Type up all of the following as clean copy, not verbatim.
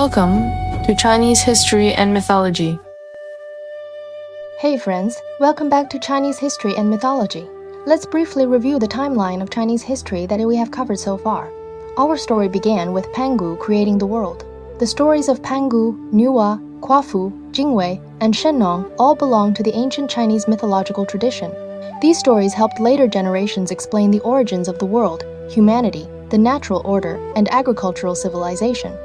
Welcome to Chinese History and Mythology. Hey friends, welcome back to Chinese History and Mythology. Let's briefly review the timeline of Chinese history that we have covered so far. Our story began with Pangu creating the world. The stories of Pangu, Nuwa, Quafu, Jingwei, and Shennong all belong to the ancient Chinese mythological tradition. These stories helped later generations explain the origins of the world, humanity, the natural order, and agricultural civilization.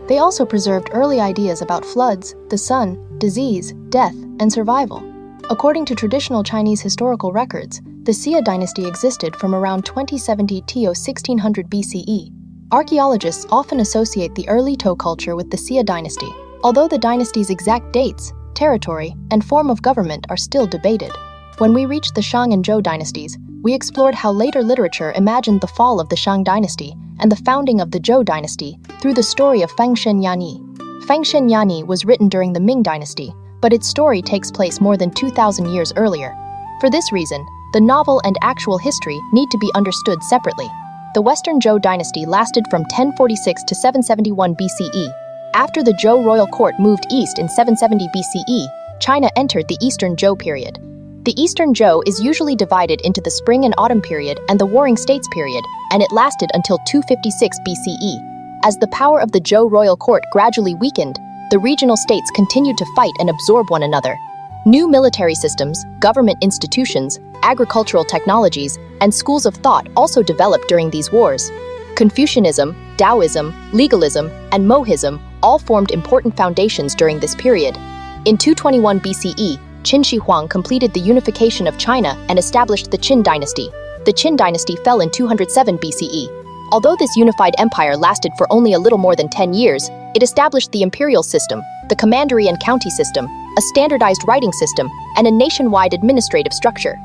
They also preserved early ideas about floods, the sun, disease, death, and survival. According to traditional Chinese historical records, the Xia dynasty existed from around 2070 to 1600 BCE. Archaeologists often associate the early Tao culture with the Xia dynasty, although the dynasty's exact dates, territory, and form of government are still debated. When we reached the Shang and Zhou dynasties, we explored how later literature imagined the fall of the Shang dynasty and the founding of the Zhou dynasty through the story of Fangshen Yanyi. Fangshen Yanyi was written during the Ming dynasty, but its story takes place more than 2,000 years earlier. For this reason, the novel and actual history need to be understood separately. The Western Zhou dynasty lasted from 1046 to 771 BCE. After the Zhou royal court moved east in 770 BCE, China entered the Eastern Zhou period. The Eastern Zhou is usually divided into the Spring and Autumn period and the Warring States period, and it lasted until 256 BCE. As the power of the Zhou royal court gradually weakened, the regional states continued to fight and absorb one another. New military systems, government institutions, agricultural technologies, and schools of thought also developed during these wars. Confucianism, Taoism, legalism, and Mohism all formed important foundations during this period. In 221 BCE, Qin Shi Huang completed the unification of China and established the Qin dynasty. The Qin dynasty fell in 207 BCE. Although this unified empire lasted for only a little more than 10 years, it established the imperial system, the commandery and county system, a standardized writing system, and a nationwide administrative structure.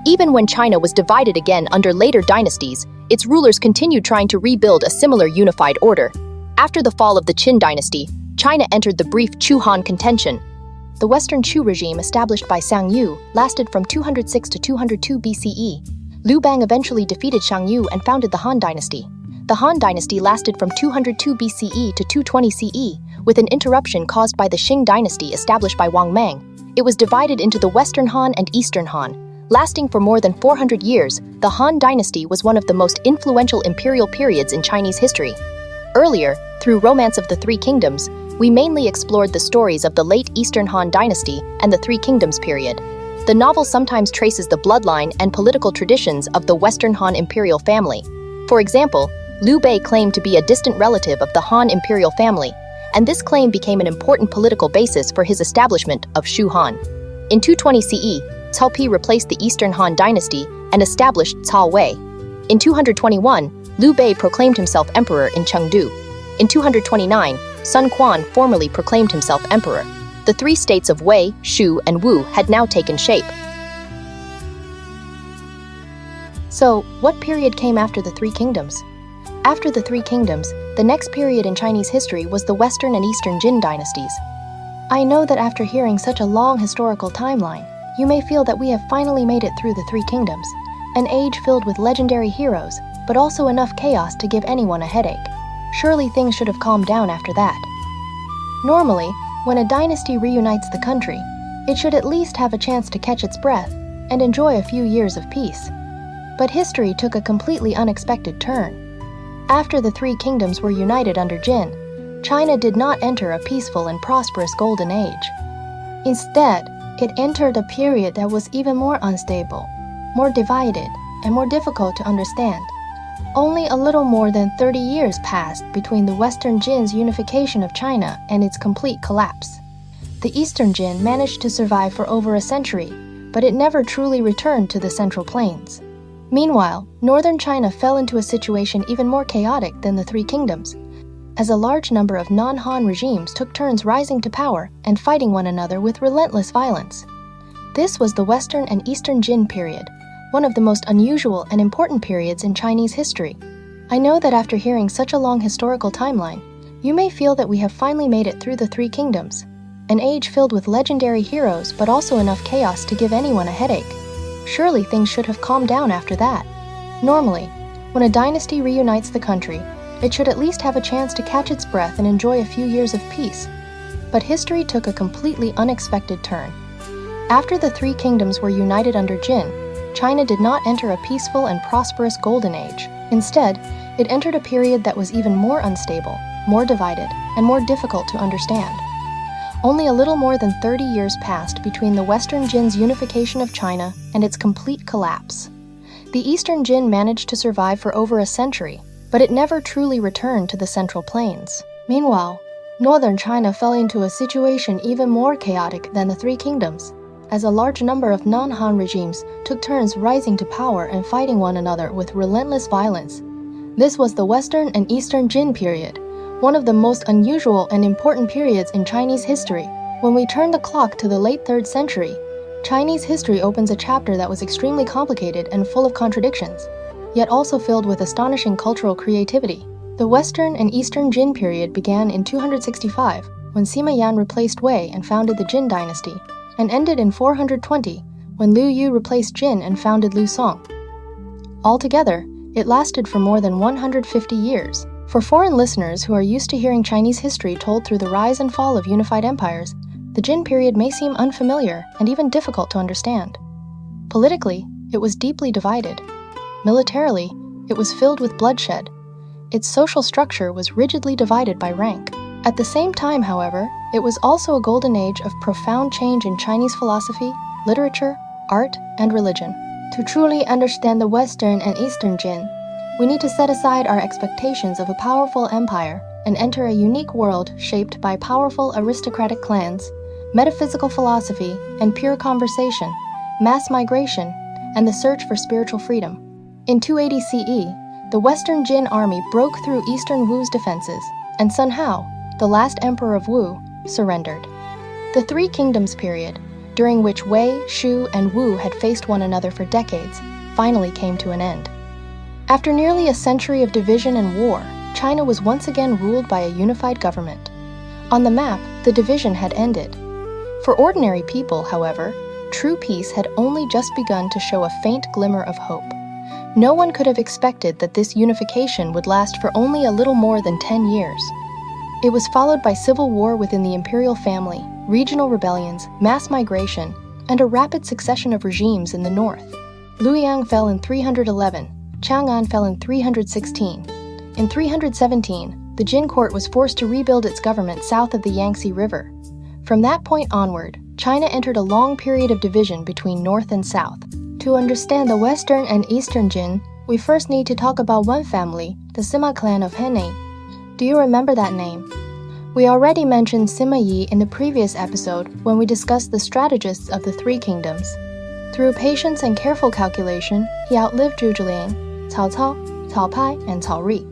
Even when China was divided again under later dynasties, its rulers continued trying to rebuild a similar unified order. After the fall of the Qin dynasty, China entered the brief Chu Han contention. The Western Chu regime established by Xiang Yu lasted from 206 to 202 BCE. Liu Bang eventually defeated Xiang Yu and founded the Han dynasty. The Han dynasty lasted from 202 BCE to 220 CE, with an interruption caused by the Qing dynasty established by Wang Mang. It was divided into the Western Han and Eastern Han. Lasting for more than 400 years, the Han dynasty was one of the most influential imperial periods in Chinese history. Earlier, through Romance of the Three Kingdoms, we mainly explored the stories of the late Eastern Han dynasty and the Three Kingdoms period. The novel sometimes traces the bloodline and political traditions of the Western Han imperial family. For example, Liu Bei claimed to be a distant relative of the Han imperial family, and this claim became an important political basis for his establishment of Shu Han. In 220 CE, Cao Pi replaced the Eastern Han dynasty and established Cao Wei. In 221, Liu Bei proclaimed himself emperor in Chengdu. In 229, Sun Quan formally proclaimed himself emperor. The three states of Wei, Shu, and Wu had now taken shape. So, what period came after the Three Kingdoms? After the Three Kingdoms, the next period in Chinese history was the Western and Eastern Jin dynasties. I know that after hearing such a long historical timeline, you may feel that we have finally made it through the Three Kingdoms, an age filled with legendary heroes, but also enough chaos to give anyone a headache. Surely things should have calmed down after that. Normally, when a dynasty reunites the country, it should at least have a chance to catch its breath and enjoy a few years of peace. But history took a completely unexpected turn. After the Three Kingdoms were united under Jin, China did not enter a peaceful and prosperous golden age. Instead, it entered a period that was even more unstable, more divided, and more difficult to understand. Only a little more than 30 years passed between the Western Jin's unification of China and its complete collapse. The Eastern Jin managed to survive for over a century, but it never truly returned to the Central Plains. Meanwhile, northern China fell into a situation even more chaotic than the Three Kingdoms, as a large number of non-Han regimes took turns rising to power and fighting one another with relentless violence. This was the Western and Eastern Jin period, one of the most unusual and important periods in Chinese history. I know that after hearing such a long historical timeline, you may feel that we have finally made it through the Three Kingdoms, an age filled with legendary heroes but also enough chaos to give anyone a headache. Surely things should have calmed down after that. Normally, when a dynasty reunites the country, It should at least have a chance to catch its breath and enjoy a few years of peace. But history took a completely unexpected turn. After the three kingdoms were united under Jin, China did not enter a peaceful and prosperous golden age. Instead, it entered a period that was even more unstable, more divided, and more difficult to understand. Only a little more than 30 years passed between the Western Jin's unification of China and its complete collapse. The Eastern Jin managed to survive for over a century, but it never truly returned to the Central Plains. Meanwhile, northern China fell into a situation even more chaotic than the three kingdoms, as a large number of non-Han regimes took turns rising to power and fighting one another with relentless violence. This was the Western and Eastern Jin period, one of the most unusual and important periods in Chinese history. When we turn the clock to the late 3rd century, Chinese history opens a chapter that was extremely complicated and full of contradictions, yet also filled with astonishing cultural creativity. The Western and Eastern Jin period began in 265, when Sima Yan replaced Wei and founded the Jin dynasty, and ended in 420, when Liu Yu replaced Jin and founded Liu Song. Altogether, it lasted for more than 150 years. For foreign listeners who are used to hearing Chinese history told through the rise and fall of unified empires, the Jin period may seem unfamiliar and even difficult to understand. Politically, it was deeply divided. Militarily, it was filled with bloodshed. Its social structure was rigidly divided by rank. At the same time, however, it was also a golden age of profound change in Chinese philosophy, literature, art, and religion. To truly understand the Western and Eastern Jin, we need to set aside our expectations of a powerful empire and enter a unique world shaped by powerful aristocratic clans, metaphysical philosophy and pure conversation, mass migration, and the search for spiritual freedom. In 280 CE, the Western Jin army broke through Eastern Wu's defenses, and Sun Hao, the last emperor of Wu, surrendered. The Three Kingdoms period, during which Wei, Shu, and Wu had faced one another for decades, finally came to an end. After nearly a century of division and war, China was once again ruled by a unified government. On the map, the division had ended. For ordinary people, however, true peace had only just begun to show a faint glimmer of hope. No one could have expected that this unification would last for only a little more than 10 years. It was followed by civil war within the imperial family, regional rebellions, mass migration, and a rapid succession of regimes in the north. Luoyang fell in 311, Chang'an fell in 316. In 317, the Jin court was forced to rebuild its government south of the Yangtze River. From that point onward, China entered a long period of division between north and south. To understand the Western and Eastern Jin, we first need to talk about one family, the Sima clan of Hennei. Do you remember that name? We already mentioned Sima Yi in the previous episode when we discussed the strategists of the Three Kingdoms. Through patience and careful calculation, he outlived Zhuge Liang, Cao Cao, Cao Pai, and Cao Ri.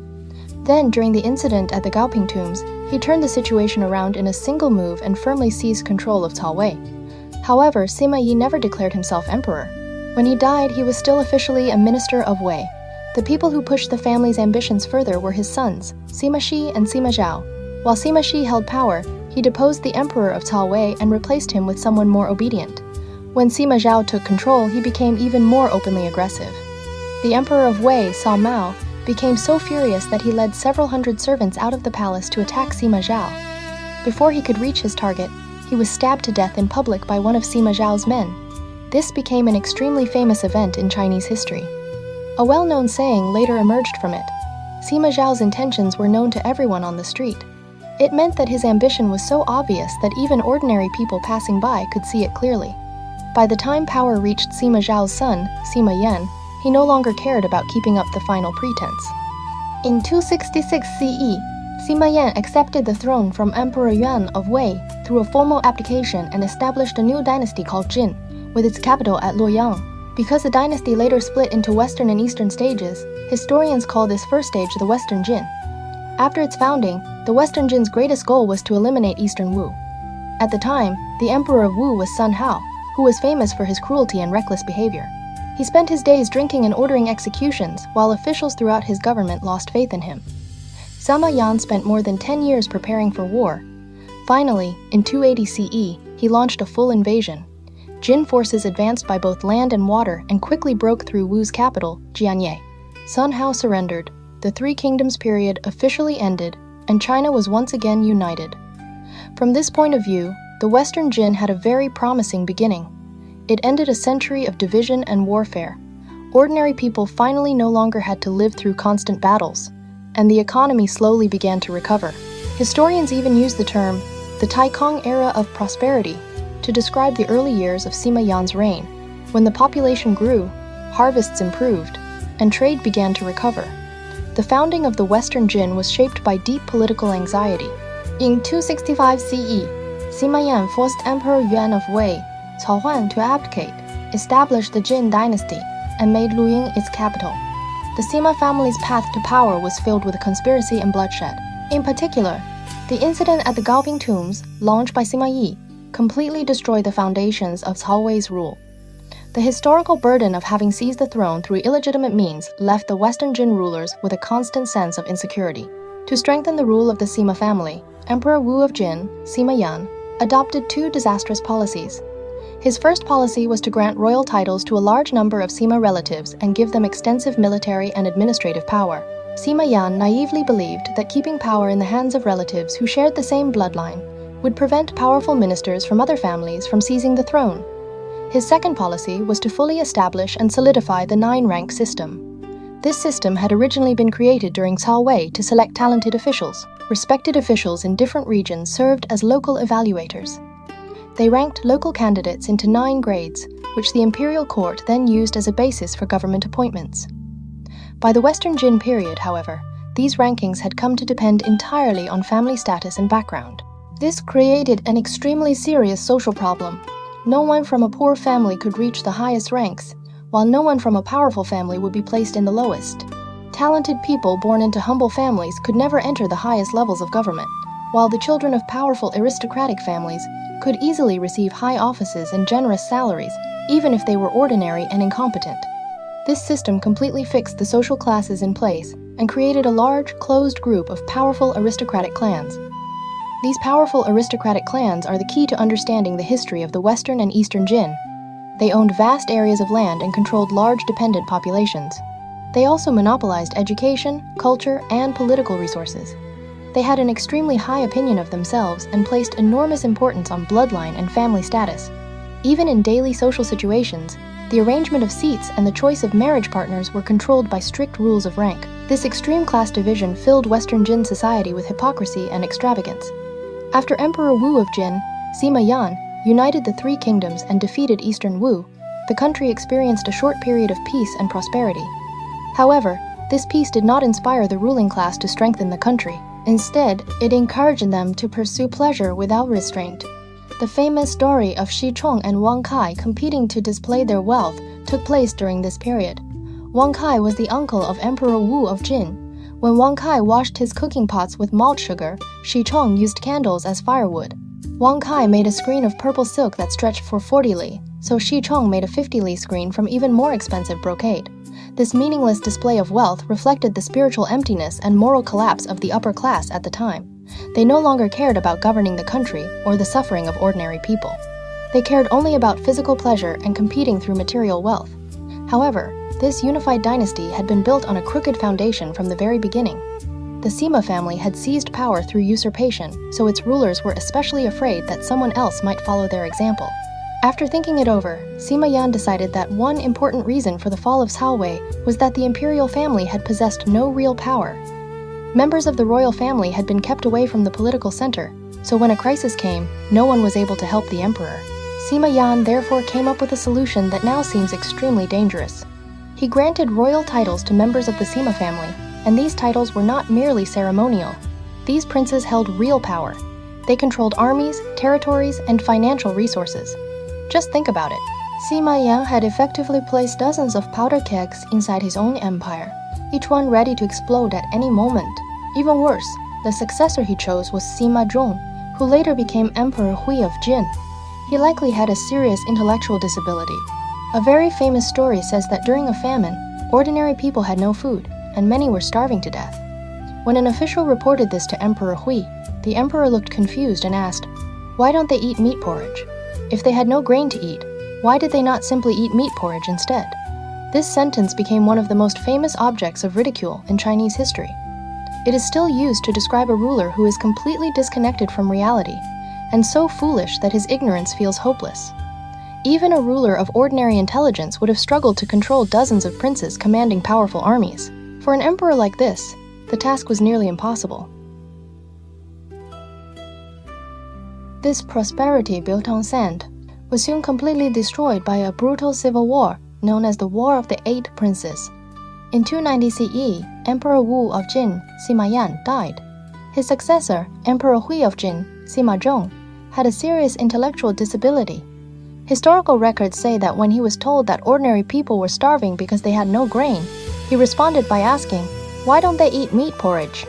Then, during the incident at the Gaoping tombs, he turned the situation around in a single move and firmly seized control of Cao Wei. However, Sima Yi never declared himself emperor. When he died, he was still officially a minister of Wei. The people who pushed the family's ambitions further were his sons, Sima Shi and Sima Zhao. While Sima Shi held power, he deposed the emperor of Cao Wei and replaced him with someone more obedient. When Sima Zhao took control, he became even more openly aggressive. The emperor of Wei, Cao Mao, became so furious that he led several hundred servants out of the palace to attack Sima Zhao. Before he could reach his target, he was stabbed to death in public by one of Sima Zhao's men. This became an extremely famous event in Chinese history. A well-known saying later emerged from it. Sima Zhao's intentions were known to everyone on the street. It meant that his ambition was so obvious that even ordinary people passing by could see it clearly. By the time power reached Sima Zhao's son, Sima Yan, he no longer cared about keeping up the final pretense. In 266 CE, Sima Yan accepted the throne from Emperor Yuan of Wei through a formal abdication and established a new dynasty called Jin, with its capital at Luoyang. Because the dynasty later split into Western and Eastern stages, historians call this first stage the Western Jin. After its founding, the Western Jin's greatest goal was to eliminate Eastern Wu. At the time, the emperor of Wu was Sun Hao, who was famous for his cruelty and reckless behavior. He spent his days drinking and ordering executions, while officials throughout his government lost faith in him. Sima Yan spent more than 10 years preparing for war. Finally, in 280 CE, he launched a full invasion. Jin forces advanced by both land and water and quickly broke through Wu's capital, Jianye. Sun Hao surrendered. the Three Kingdoms period officially ended and China was once again united. From this point of view, the Western Jin had a very promising beginning. It ended a century of division and warfare. Ordinary people finally no longer had to live through constant battles, and the economy slowly began to recover. Historians even use the term the Taikong era of prosperity to describe the early years of Sima Yan's reign, when the population grew, harvests improved, and trade began to recover. The founding of the Western Jin was shaped by deep political anxiety. In 265 CE, Sima Yan forced Emperor Yuan of Wei, Cao Huan, to abdicate, established the Jin dynasty, and made Luying its capital. The Sima family's path to power was filled with conspiracy and bloodshed. In particular, the incident at the Gaobing tombs, launched by Sima Yi, completely destroyed the foundations of Cao Wei's rule. The historical burden of having seized the throne through illegitimate means left the Western Jin rulers with a constant sense of insecurity. To strengthen the rule of the Sima family, Emperor Wu of Jin, Sima Yan, adopted two disastrous policies. His first policy was to grant royal titles to a large number of Sima relatives and give them extensive military and administrative power. Sima Yan naively believed that keeping power in the hands of relatives who shared the same bloodline would prevent powerful ministers from other families from seizing the throne. His second policy was to fully establish and solidify the nine-rank system. This system had originally been created during Cao Wei to select talented officials. Respected officials in different regions served as local evaluators. They ranked local candidates into 9 grades, which the imperial court then used as a basis for government appointments. By the Western Jin period, however, these rankings had come to depend entirely on family status and background. This created an extremely serious social problem. No one from a poor family could reach the highest ranks, while no one from a powerful family would be placed in the lowest. Talented people born into humble families could never enter the highest levels of government, while the children of powerful aristocratic families could easily receive high offices and generous salaries, even if they were ordinary and incompetent. This system completely fixed the social classes in place and created a large, closed group of powerful aristocratic clans. These powerful aristocratic clans are the key to understanding the history of the Western and Eastern Jin. They owned vast areas of land and controlled large dependent populations. They also monopolized education, culture, and political resources. They had an extremely high opinion of themselves and placed enormous importance on bloodline and family status. Even in daily social situations, the arrangement of seats and the choice of marriage partners were controlled by strict rules of rank. This extreme class division filled Western Jin society with hypocrisy and extravagance. After Emperor Wu of Jin, Sima Yan, united the Three Kingdoms and defeated Eastern Wu, the country experienced a short period of peace and prosperity. However, this peace did not inspire the ruling class to strengthen the country. Instead, it encouraged them to pursue pleasure without restraint. The famous story of Xi Chong and Wang Kai competing to display their wealth took place during this period. Wang Kai was the uncle of Emperor Wu of Jin. When Wang Kai washed his cooking pots with malt sugar, Xi Chong used candles as firewood. Wang Kai made a screen of purple silk that stretched for 40 li, so Xi Chong made a 50 li screen from even more expensive brocade. This meaningless display of wealth reflected the spiritual emptiness and moral collapse of the upper class at the time. They no longer cared about governing the country or the suffering of ordinary people. They cared only about physical pleasure and competing through material wealth. However, this unified dynasty had been built on a crooked foundation from the very beginning. The Sima family had seized power through usurpation, so its rulers were especially afraid that someone else might follow their example. After thinking it over, Sima Yan decided that one important reason for the fall of Cao Wei was that the imperial family had possessed no real power. Members of the royal family had been kept away from the political center, so when a crisis came, no one was able to help the emperor. Sima Yan therefore came up with a solution that now seems extremely dangerous. He granted royal titles to members of the Sima family, and these titles were not merely ceremonial. These princes held real power. They controlled armies, territories, and financial resources. Just think about it. Sima Yan had effectively placed dozens of powder kegs inside his own empire, each one ready to explode at any moment. Even worse, the successor he chose was Sima Zhong, who later became Emperor Hui of Jin. He likely had a serious intellectual disability. A very famous story says that during a famine, ordinary people had no food, and many were starving to death. When an official reported this to Emperor Hui, the emperor looked confused and asked, "Why don't they eat meat porridge? If they had no grain to eat, why did they not simply eat meat porridge instead?" This sentence became one of the most famous objects of ridicule in Chinese history. It is still used to describe a ruler who is completely disconnected from reality, and so foolish that his ignorance feels hopeless. Even a ruler of ordinary intelligence would have struggled to control dozens of princes commanding powerful armies. For an emperor like this, the task was nearly impossible. This prosperity built on sand was soon completely destroyed by a brutal civil war known as the War of the Eight Princes. In 290 CE, Emperor Wu of Jin, Sima Yan, died. His successor, Emperor Hui of Jin, Sima Zhong, had a serious intellectual disability. Historical records say that when he was told that ordinary people were starving because they had no grain, he responded by asking, "Why don't they eat meat porridge?"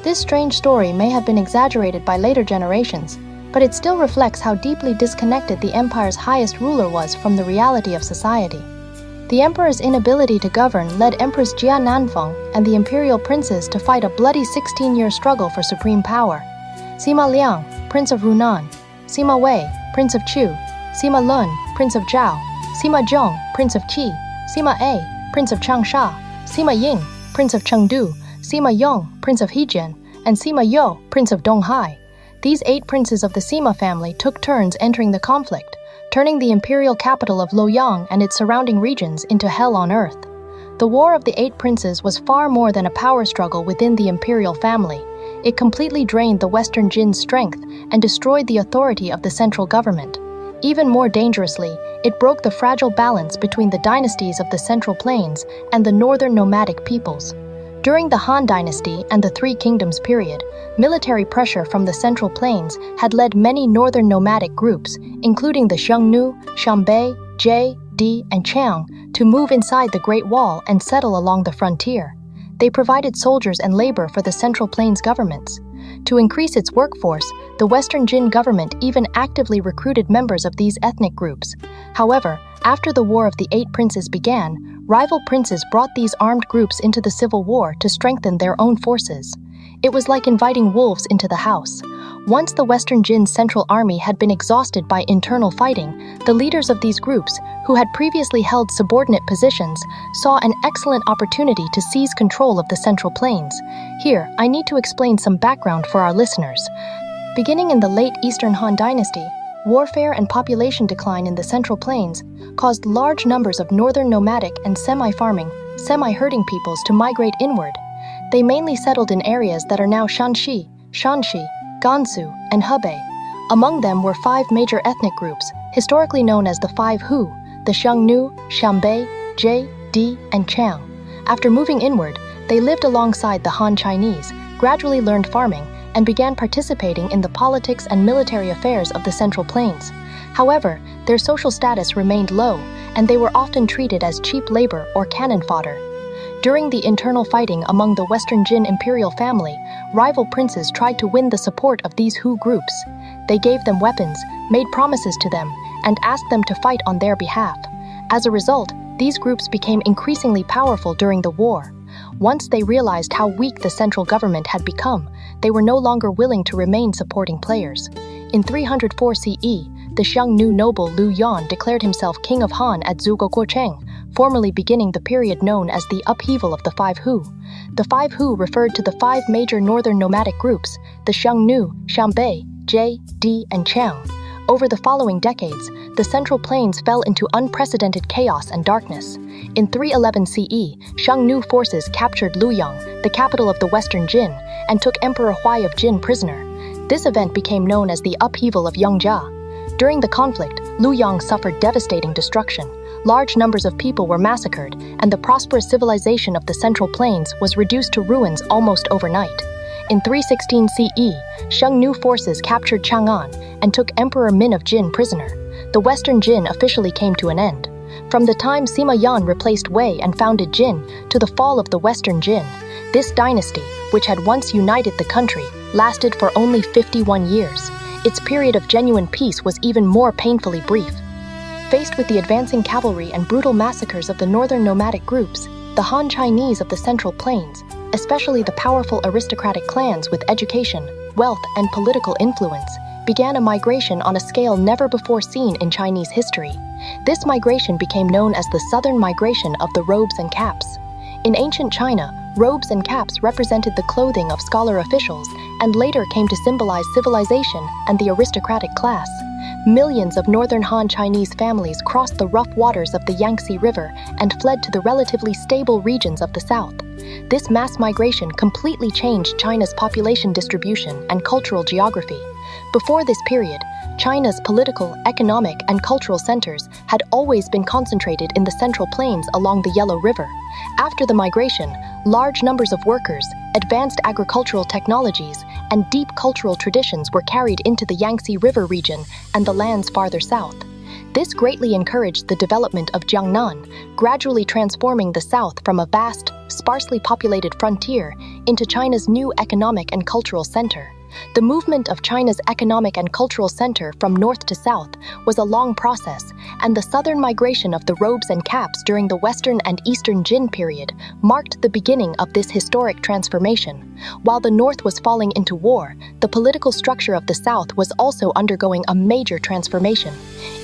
This strange story may have been exaggerated by later generations, but it still reflects how deeply disconnected the empire's highest ruler was from the reality of society. The emperor's inability to govern led Empress Jia Nanfeng and the imperial princes to fight a bloody 16-year struggle for supreme power. Sima Liang, Prince of Runan; Sima Wei, Prince of Chu; Sima Lun, Prince of Zhao; Sima Zhong, Prince of Qi; Sima A, Prince of Changsha; Sima Ying, Prince of Chengdu; Sima Yong, Prince of Hejian; and Sima You, Prince of Donghai. These 8 princes of the Sima family took turns entering the conflict, turning the imperial capital of Luoyang and its surrounding regions into hell on earth. The War of the Eight Princes was far more than a power struggle within the imperial family. It completely drained the Western Jin's strength and destroyed the authority of the central government. Even more dangerously, it broke the fragile balance between the dynasties of the Central Plains and the northern nomadic peoples. During the Han Dynasty and the Three Kingdoms period, military pressure from the Central Plains had led many northern nomadic groups, including the Xiongnu, Xianbei, Jie, Di, and Qiang, to move inside the Great Wall and settle along the frontier. They provided soldiers and labor for the Central Plains governments. To increase its workforce, the Western Jin government even actively recruited members of these ethnic groups. However, after the War of the Eight Princes began, rival princes brought these armed groups into the civil war to strengthen their own forces. It was like inviting wolves into the house. Once the Western Jin's central army had been exhausted by internal fighting, the leaders of these groups, who had previously held subordinate positions, saw an excellent opportunity to seize control of the Central Plains. Here, I need to explain some background for our listeners. Beginning in the late Eastern Han Dynasty, warfare and population decline in the Central Plains caused large numbers of northern nomadic and semi-farming, semi-herding peoples to migrate inward. They mainly settled in areas that are now Shanxi, Shanxi, Gansu, and Hebei. Among them were 5 major ethnic groups, historically known as the 5 Hu, the Xiongnu, Xianbei, Jie, Di, and Qiang. After moving inward, they lived alongside the Han Chinese, gradually learned farming, and began participating in the politics and military affairs of the Central Plains. However, their social status remained low, and they were often treated as cheap labor or cannon fodder. During the internal fighting among the Western Jin imperial family, rival princes tried to win the support of these Hu groups. They gave them weapons, made promises to them, and asked them to fight on their behalf. As a result, these groups became increasingly powerful during the war. Once they realized how weak the central government had become, they were no longer willing to remain supporting players. In 304 CE, the Xiongnu noble Lu Yan declared himself king of Han at Zhugoguocheng, formally beginning the period known as the upheaval of the 5 Hu. The 5 Hu referred to the 5 major northern nomadic groups, the Xiongnu, Xianbei, Jie, Di, and Qiang. Over the following decades, the Central Plains fell into unprecedented chaos and darkness. In 311 CE, Xiongnu forces captured Luoyang, the capital of the Western Jin, and took Emperor Huai of Jin prisoner. This event became known as the upheaval of Yongjia. During the conflict, Luoyang suffered devastating destruction. Large numbers of people were massacred, and the prosperous civilization of the Central Plains was reduced to ruins almost overnight. In 316 CE, Xiongnu forces captured Chang'an and took Emperor Min of Jin prisoner. The Western Jin officially came to an end. From the time Sima Yan replaced Wei and founded Jin to the fall of the Western Jin, this dynasty, which had once united the country, lasted for only 51 years. Its period of genuine peace was even more painfully brief. Faced with the advancing cavalry and brutal massacres of the northern nomadic groups, the Han Chinese of the Central Plains, especially the powerful aristocratic clans with education, wealth, and political influence, began a migration on a scale never before seen in Chinese history. This migration became known as the Southern Migration of the Robes and Caps. In ancient China, robes and caps represented the clothing of scholar officials and later came to symbolize civilization and the aristocratic class. Millions of northern Han Chinese families crossed the rough waters of the Yangtze River and fled to the relatively stable regions of the south. This mass migration completely changed China's population distribution and cultural geography. Before this period, China's political, economic, and cultural centers had always been concentrated in the central plains along the Yellow River. After the migration, large numbers of workers, advanced agricultural technologies, and deep cultural traditions were carried into the Yangtze River region and the lands farther south. This greatly encouraged the development of Jiangnan, gradually transforming the south from a vast, sparsely populated frontier into China's new economic and cultural center. The movement of China's economic and cultural center from north to south was a long process, and the southern migration of the robes and caps during the Western and Eastern Jin period marked the beginning of this historic transformation. While the north was falling into war, the political structure of the south was also undergoing a major transformation.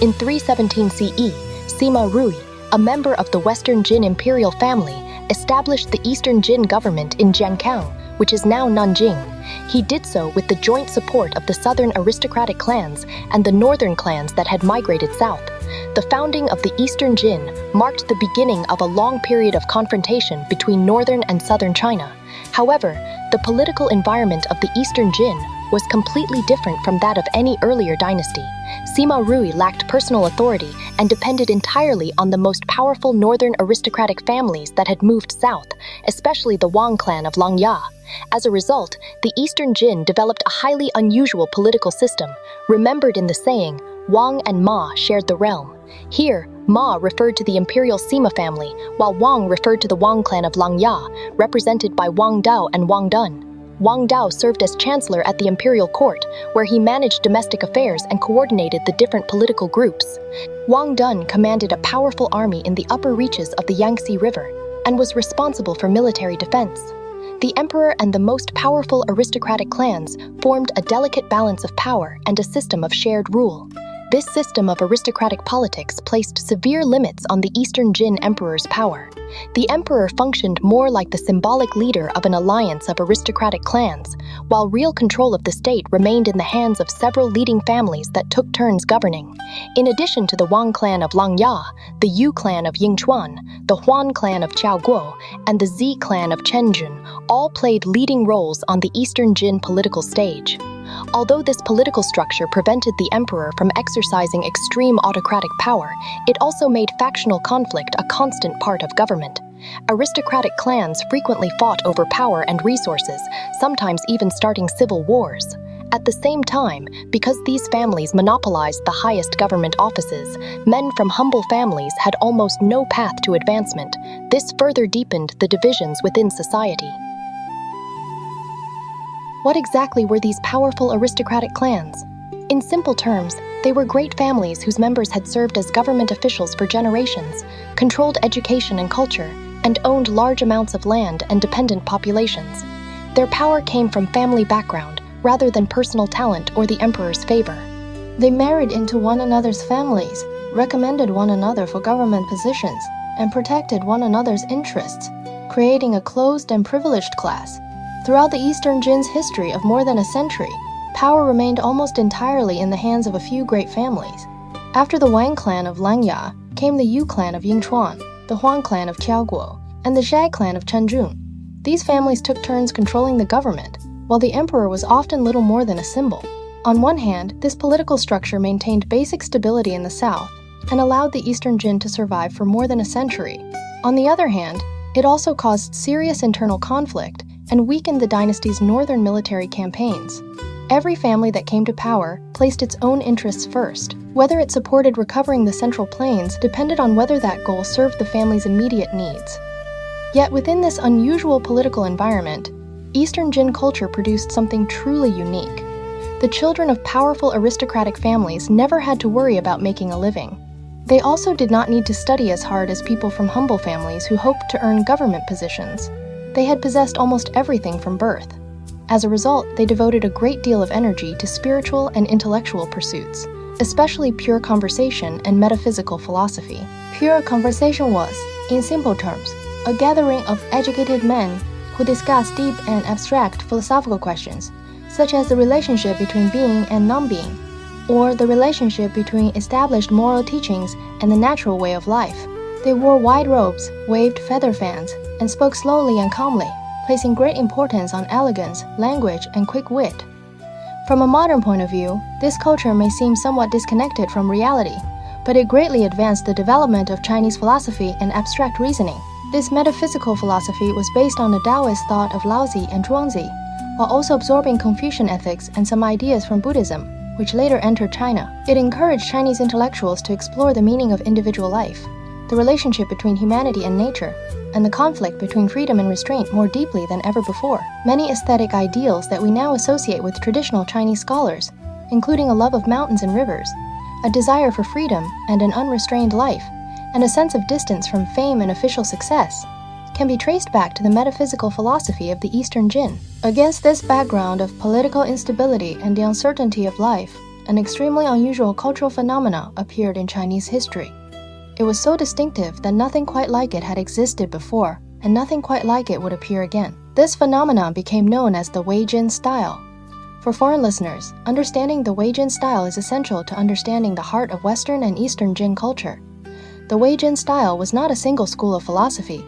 In 317 CE, Sima Rui, a member of the Western Jin imperial family, established the Eastern Jin government in Jiangkang, which is now Nanjing. He did so with the joint support of the southern aristocratic clans and the northern clans that had migrated south. The founding of the Eastern Jin marked the beginning of a long period of confrontation between northern and southern China. However, the political environment of the Eastern Jin was completely different from that of any earlier dynasty. Sima Rui lacked personal authority and depended entirely on the most powerful northern aristocratic families that had moved south, especially the Wang clan of Langya. As a result, the Eastern Jin developed a highly unusual political system, remembered in the saying, Wang and Ma shared the realm. Here, Ma referred to the imperial Sima family, while Wang referred to the Wang clan of Langya, represented by Wang Dao and Wang Dun. Wang Dao served as chancellor at the imperial court, where he managed domestic affairs and coordinated the different political groups. Wang Dun commanded a powerful army in the upper reaches of the Yangtze River and was responsible for military defense. The emperor and the most powerful aristocratic clans formed a delicate balance of power and a system of shared rule. This system of aristocratic politics placed severe limits on the Eastern Jin emperor's power. The emperor functioned more like the symbolic leader of an alliance of aristocratic clans, while real control of the state remained in the hands of several leading families that took turns governing. In addition to the Wang clan of Langya, the Yu clan of Yingchuan, the Huan clan of Chaoguo, and the Zi clan of Chenjun all played leading roles on the Eastern Jin political stage. Although this political structure prevented the emperor from exercising extreme autocratic power, it also made factional conflict a constant part of government. Aristocratic clans frequently fought over power and resources, sometimes even starting civil wars. At the same time, because these families monopolized the highest government offices, men from humble families had almost no path to advancement. This further deepened the divisions within society. What exactly were these powerful aristocratic clans? In simple terms, they were great families whose members had served as government officials for generations, controlled education and culture, and owned large amounts of land and dependent populations. Their power came from family background, rather than personal talent or the emperor's favor. They married into one another's families, recommended one another for government positions, and protected one another's interests, creating a closed and privileged class. Throughout the Eastern Jin's history of more than a century, power remained almost entirely in the hands of a few great families. After the Wang clan of Langya came the Yu clan of Yingchuan, the Huan clan of Chaoguo, and the Zhai clan of Chenjun. These families took turns controlling the government, while the emperor was often little more than a symbol. On one hand, this political structure maintained basic stability in the south and allowed the Eastern Jin to survive for more than a century. On the other hand, it also caused serious internal conflict and weakened the dynasty's northern military campaigns. Every family that came to power placed its own interests first. Whether it supported recovering the Central Plains depended on whether that goal served the family's immediate needs. Yet within this unusual political environment, Eastern Jin culture produced something truly unique. The children of powerful aristocratic families never had to worry about making a living. They also did not need to study as hard as people from humble families who hoped to earn government positions. They had possessed almost everything from birth. As a result, they devoted a great deal of energy to spiritual and intellectual pursuits, especially pure conversation and metaphysical philosophy. Pure conversation was, in simple terms, a gathering of educated men who discuss deep and abstract philosophical questions, such as the relationship between being and non-being, or the relationship between established moral teachings and the natural way of life. They wore wide robes, waved feather fans, and spoke slowly and calmly, placing great importance on elegance, language, and quick wit. From a modern point of view, this culture may seem somewhat disconnected from reality, but it greatly advanced the development of Chinese philosophy and abstract reasoning. This metaphysical philosophy was based on the Taoist thought of Laozi and Zhuangzi, while also absorbing Confucian ethics and some ideas from Buddhism, which later entered China. It encouraged Chinese intellectuals to explore the meaning of individual life, the relationship between humanity and nature, and the conflict between freedom and restraint more deeply than ever before. Many aesthetic ideals that we now associate with traditional Chinese scholars, including a love of mountains and rivers, a desire for freedom and an unrestrained life, and a sense of distance from fame and official success, can be traced back to the metaphysical philosophy of the Eastern Jin. Against this background of political instability and the uncertainty of life, an extremely unusual cultural phenomena appeared in Chinese history. It was so distinctive that nothing quite like it had existed before, and nothing quite like it would appear again. This phenomenon became known as the Wei Jin style. For foreign listeners, understanding the Wei Jin style is essential to understanding the heart of Western and Eastern Jin culture. The Wei Jin style was not a single school of philosophy.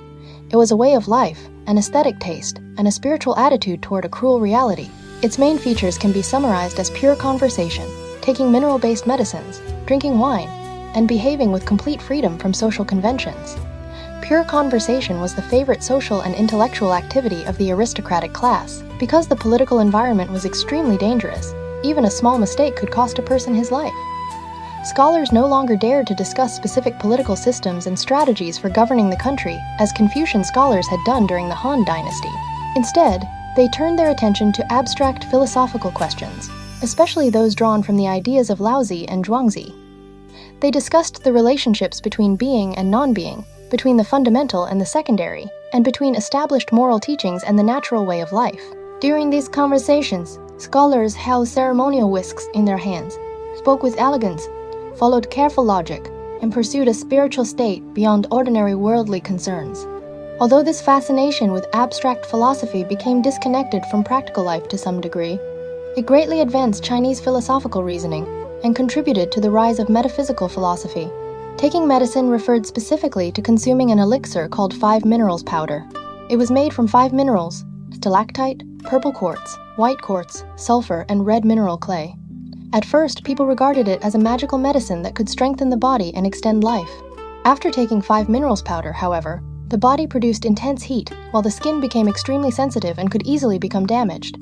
It was a way of life, an aesthetic taste, and a spiritual attitude toward a cruel reality. Its main features can be summarized as pure conversation, taking mineral-based medicines, drinking wine, and behaving with complete freedom from social conventions. Pure conversation was the favorite social and intellectual activity of the aristocratic class. Because the political environment was extremely dangerous, even a small mistake could cost a person his life. Scholars no longer dared to discuss specific political systems and strategies for governing the country, as Confucian scholars had done during the Han Dynasty. Instead, they turned their attention to abstract philosophical questions, especially those drawn from the ideas of Laozi and Zhuangzi. They discussed the relationships between being and non-being, between the fundamental and the secondary, and between established moral teachings and the natural way of life. During these conversations, scholars held ceremonial whisks in their hands, spoke with elegance, followed careful logic, and pursued a spiritual state beyond ordinary worldly concerns. Although this fascination with abstract philosophy became disconnected from practical life to some degree, it greatly advanced Chinese philosophical reasoning and contributed to the rise of metaphysical philosophy. Taking medicine referred specifically to consuming an elixir called 5 minerals powder. It was made from 5 minerals: stalactite, purple quartz, white quartz, sulfur, and red mineral clay. At first, people regarded it as a magical medicine that could strengthen the body and extend life. After taking 5 minerals powder, however, the body produced intense heat, while the skin became extremely sensitive and could easily become damaged.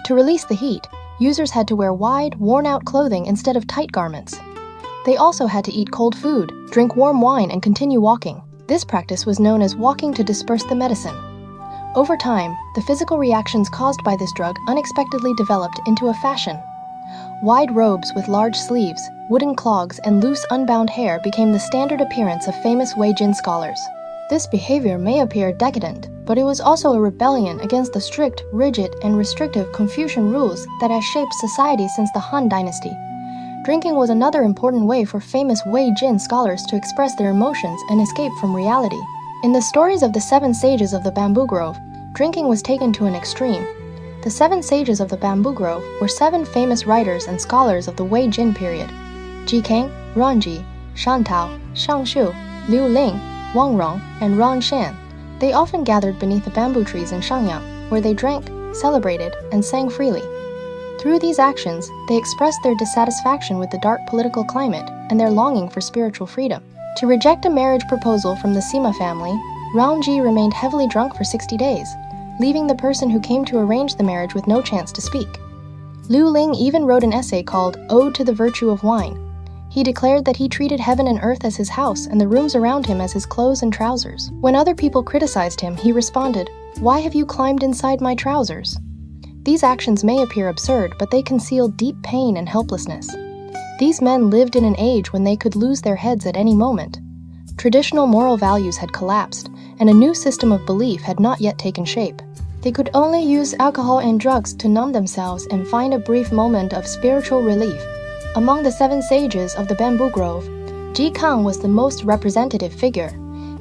To release the heat, users had to wear wide, worn-out clothing instead of tight garments. They also had to eat cold food, drink warm wine, and continue walking. This practice was known as walking to disperse the medicine. Over time, the physical reactions caused by this drug unexpectedly developed into a fashion. Wide robes with large sleeves, wooden clogs, and loose unbound hair became the standard appearance of famous Wei Jin scholars. This behavior may appear decadent, but it was also a rebellion against the strict, rigid, and restrictive Confucian rules that had shaped society since the Han Dynasty. Drinking was another important way for famous Wei Jin scholars to express their emotions and escape from reality. In the stories of the 7 sages of the bamboo grove, drinking was taken to an extreme. The 7 sages of the bamboo grove were 7 famous writers and scholars of the Wei Jin period: Jikeng, Ranji, Shantao, Shangshu, Liu Ling, Wang Rong, and Ran Shan. They often gathered beneath the bamboo trees in Shangyang, where they drank, celebrated, and sang freely. Through these actions, they expressed their dissatisfaction with the dark political climate and their longing for spiritual freedom. To reject a marriage proposal from the Sima family, Ranji remained heavily drunk for 60 days, leaving the person who came to arrange the marriage with no chance to speak. Liu Ling even wrote an essay called Ode to the Virtue of Wine. He declared that he treated heaven and earth as his house and the rooms around him as his clothes and trousers. When other people criticized him, he responded, "Why have you climbed inside my trousers?" These actions may appear absurd, but they conceal deep pain and helplessness. These men lived in an age when they could lose their heads at any moment. Traditional moral values had collapsed, and a new system of belief had not yet taken shape. They could only use alcohol and drugs to numb themselves and find a brief moment of spiritual relief. Among the 7 sages of the bamboo grove, Ji Kang was the most representative figure.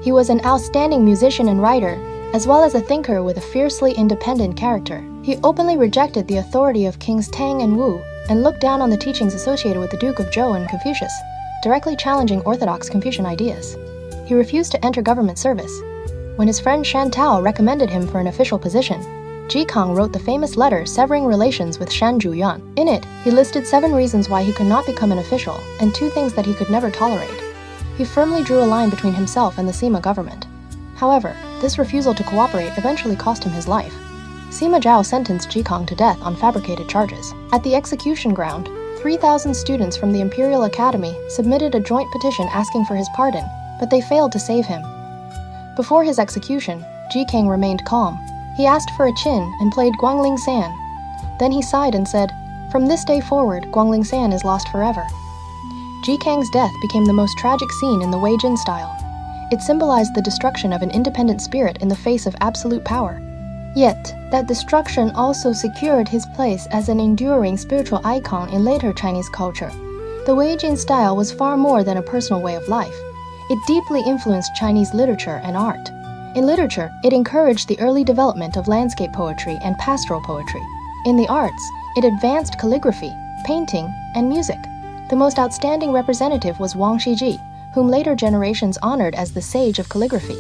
He was an outstanding musician and writer, as well as a thinker with a fiercely independent character. He openly rejected the authority of Kings Tang and Wu and looked down on the teachings associated with the Duke of Zhou and Confucius, directly challenging orthodox Confucian ideas. He refused to enter government service. When his friend Shan Tao recommended him for an official position, Ji Kang wrote the famous letter severing relations with Shan Zhuyuan. In it, he listed 7 reasons why he could not become an official and 2 things that he could never tolerate. He firmly drew a line between himself and the Sima government. However, this refusal to cooperate eventually cost him his life. Sima Zhao sentenced Ji Kang to death on fabricated charges. At the execution ground, 3,000 students from the Imperial Academy submitted a joint petition asking for his pardon, but they failed to save him. Before his execution, Ji Kang remained calm. He asked for a chin and played Guangling San. Then he sighed and said, "From this day forward, Guangling San is lost forever." Ji Kang's death became the most tragic scene in the Wei Jin style. It symbolized the destruction of an independent spirit in the face of absolute power. Yet, that destruction also secured his place as an enduring spiritual icon in later Chinese culture. The Wei Jin style was far more than a personal way of life. It deeply influenced Chinese literature and art. In literature, it encouraged the early development of landscape poetry and pastoral poetry. In the arts, it advanced calligraphy, painting, and music. The most outstanding representative was Wang Shiji, whom later generations honored as the sage of calligraphy.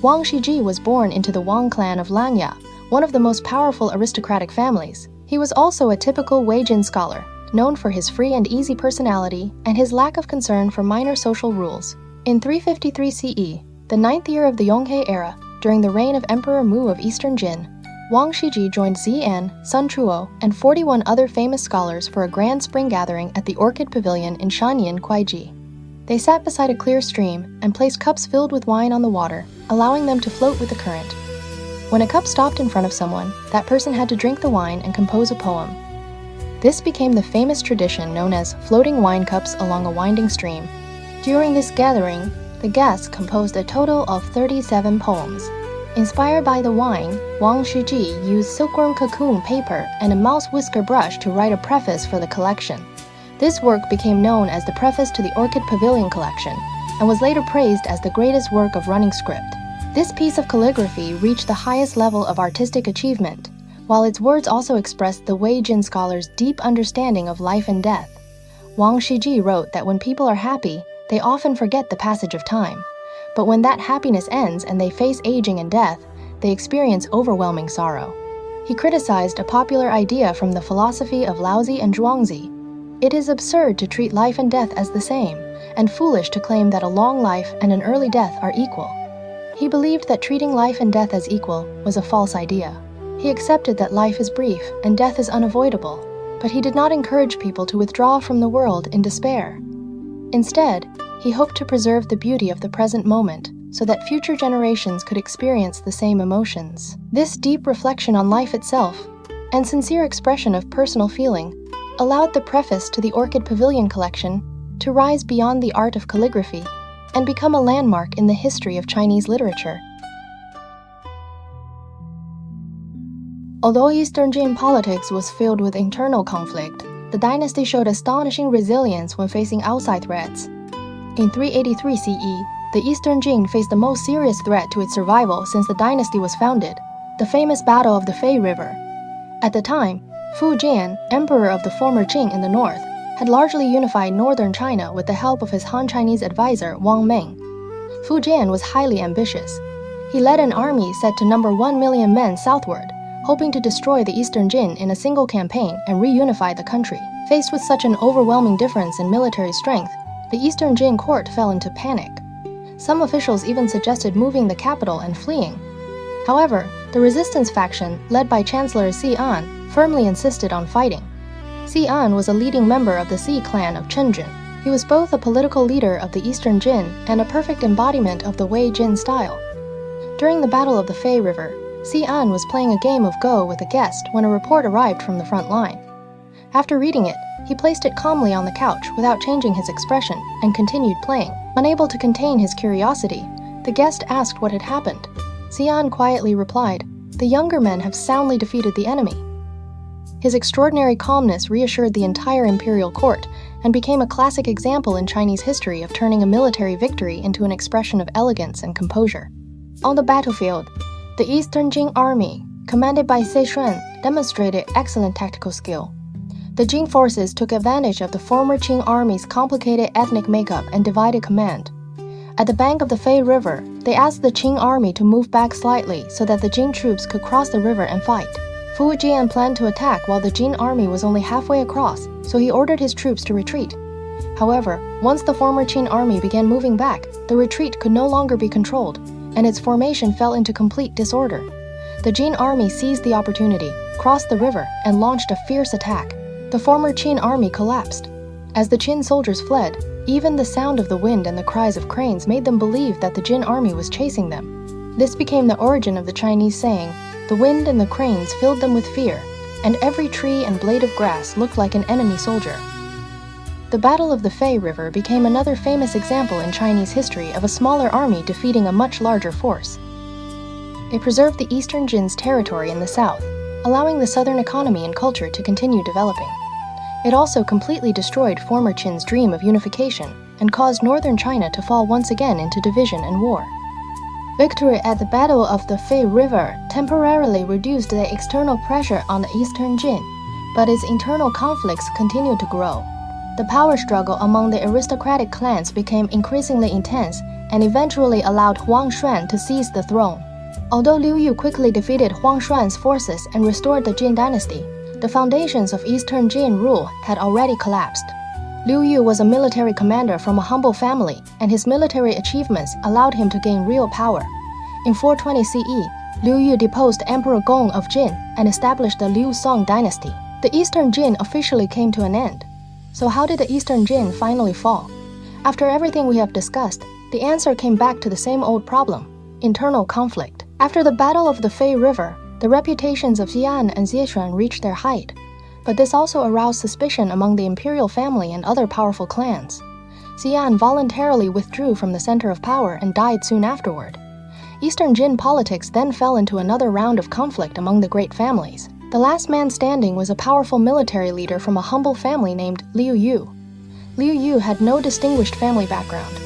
Wang Shiji was born into the Wang clan of Lanya, one of the most powerful aristocratic families. He was also a typical Wei Jin scholar, known for his free and easy personality and his lack of concern for minor social rules. In 353 CE, the 9th year of the Yonghai era, during the reign of Emperor Mu of Eastern Jin, Wang Shiji joined Zian, Sun Chuo, and 41 other famous scholars for a grand spring gathering at the Orchid Pavilion in Shanyan, Kuaiji. They sat beside a clear stream and placed cups filled with wine on the water, allowing them to float with the current. When a cup stopped in front of someone, that person had to drink the wine and compose a poem. This became the famous tradition known as floating wine cups along a winding stream. During this gathering, the guests composed a total of 37 poems. Inspired by the wine, Wang Shiji used silkworm cocoon paper and a mouse whisker brush to write a preface for the collection. This work became known as the Preface to the Orchid Pavilion Collection and was later praised as the greatest work of running script. This piece of calligraphy reached the highest level of artistic achievement, while its words also expressed the Wei Jin scholars' deep understanding of life and death. Wang Shiji wrote that when people are happy, they often forget the passage of time. But when that happiness ends and they face aging and death, they experience overwhelming sorrow. He criticized a popular idea from the philosophy of Laozi and Zhuangzi. It is absurd to treat life and death as the same, and foolish to claim that a long life and an early death are equal. He believed that treating life and death as equal was a false idea. He accepted that life is brief and death is unavoidable, but he did not encourage people to withdraw from the world in despair. Instead, he hoped to preserve the beauty of the present moment so that future generations could experience the same emotions. This deep reflection on life itself, and sincere expression of personal feeling, allowed the preface to the Orchid Pavilion collection to rise beyond the art of calligraphy and become a landmark in the history of Chinese literature. Although Eastern Jin politics was filled with internal conflict, the dynasty showed astonishing resilience when facing outside threats. In 383 CE, the Eastern Jin faced the most serious threat to its survival since the dynasty was founded, the famous Battle of the Fei River. At the time, Fu Jian, emperor of the former Qing in the north, had largely unified northern China with the help of his Han Chinese advisor Wang Meng. Fu Jian was highly ambitious. He led an army set to number 1 million men southward, hoping to destroy the Eastern Jin in a single campaign and reunify the country. Faced with such an overwhelming difference in military strength, the Eastern Jin court fell into panic. Some officials even suggested moving the capital and fleeing. However, the resistance faction, led by Chancellor Xi'an, firmly insisted on fighting. Xi'an was a leading member of the Xi clan of Chenjin. He was both a political leader of the Eastern Jin and a perfect embodiment of the Wei Jin style. During the Battle of the Fei River, Xi'an was playing a game of Go with a guest when a report arrived from the front line. After reading it, he placed it calmly on the couch without changing his expression and continued playing. Unable to contain his curiosity, the guest asked what had happened. Xi'an quietly replied, the younger men have soundly defeated the enemy. His extraordinary calmness reassured the entire imperial court and became a classic example in Chinese history of turning a military victory into an expression of elegance and composure. On the battlefield, the Eastern Jin army, commanded by Szechuan, demonstrated excellent tactical skill. The Jin forces took advantage of the former Qing army's complicated ethnic makeup and divided command. At the bank of the Fei River, they asked the Qing army to move back slightly so that the Jin troops could cross the river and fight. Fu Jian planned to attack while the Jin army was only halfway across, so he ordered his troops to retreat. However, once the former Qin army began moving back, the retreat could no longer be controlled, and its formation fell into complete disorder. The Jin army seized the opportunity, crossed the river, and launched a fierce attack. The former Qin army collapsed. As the Qin soldiers fled, even the sound of the wind and the cries of cranes made them believe that the Jin army was chasing them. This became the origin of the Chinese saying, "The wind and the cranes filled them with fear, and every tree and blade of grass looked like an enemy soldier." The Battle of the Fei River became another famous example in Chinese history of a smaller army defeating a much larger force. It preserved the Eastern Jin's territory in the south, allowing the southern economy and culture to continue developing. It also completely destroyed former Qin's dream of unification and caused northern China to fall once again into division and war. Victory at the Battle of the Fei River temporarily reduced the external pressure on the Eastern Jin, but its internal conflicts continued to grow. The power struggle among the aristocratic clans became increasingly intense and eventually allowed Huang Xuan to seize the throne. Although Liu Yu quickly defeated Huang Xuan's forces and restored the Jin dynasty, the foundations of Eastern Jin rule had already collapsed. Liu Yu was a military commander from a humble family, and his military achievements allowed him to gain real power. In 420 CE, Liu Yu deposed Emperor Gong of Jin and established the Liu Song dynasty. The Eastern Jin officially came to an end. So how did the Eastern Jin finally fall? After everything we have discussed, the answer came back to the same old problem: internal conflict. After the Battle of the Fei River, the reputations of Xian and Zhechuan reached their height, but this also aroused suspicion among the imperial family and other powerful clans. Xian voluntarily withdrew from the center of power and died soon afterward. Eastern Jin politics then fell into another round of conflict among the great families. The last man standing was a powerful military leader from a humble family named Liu Yu. Liu Yu had no distinguished family background.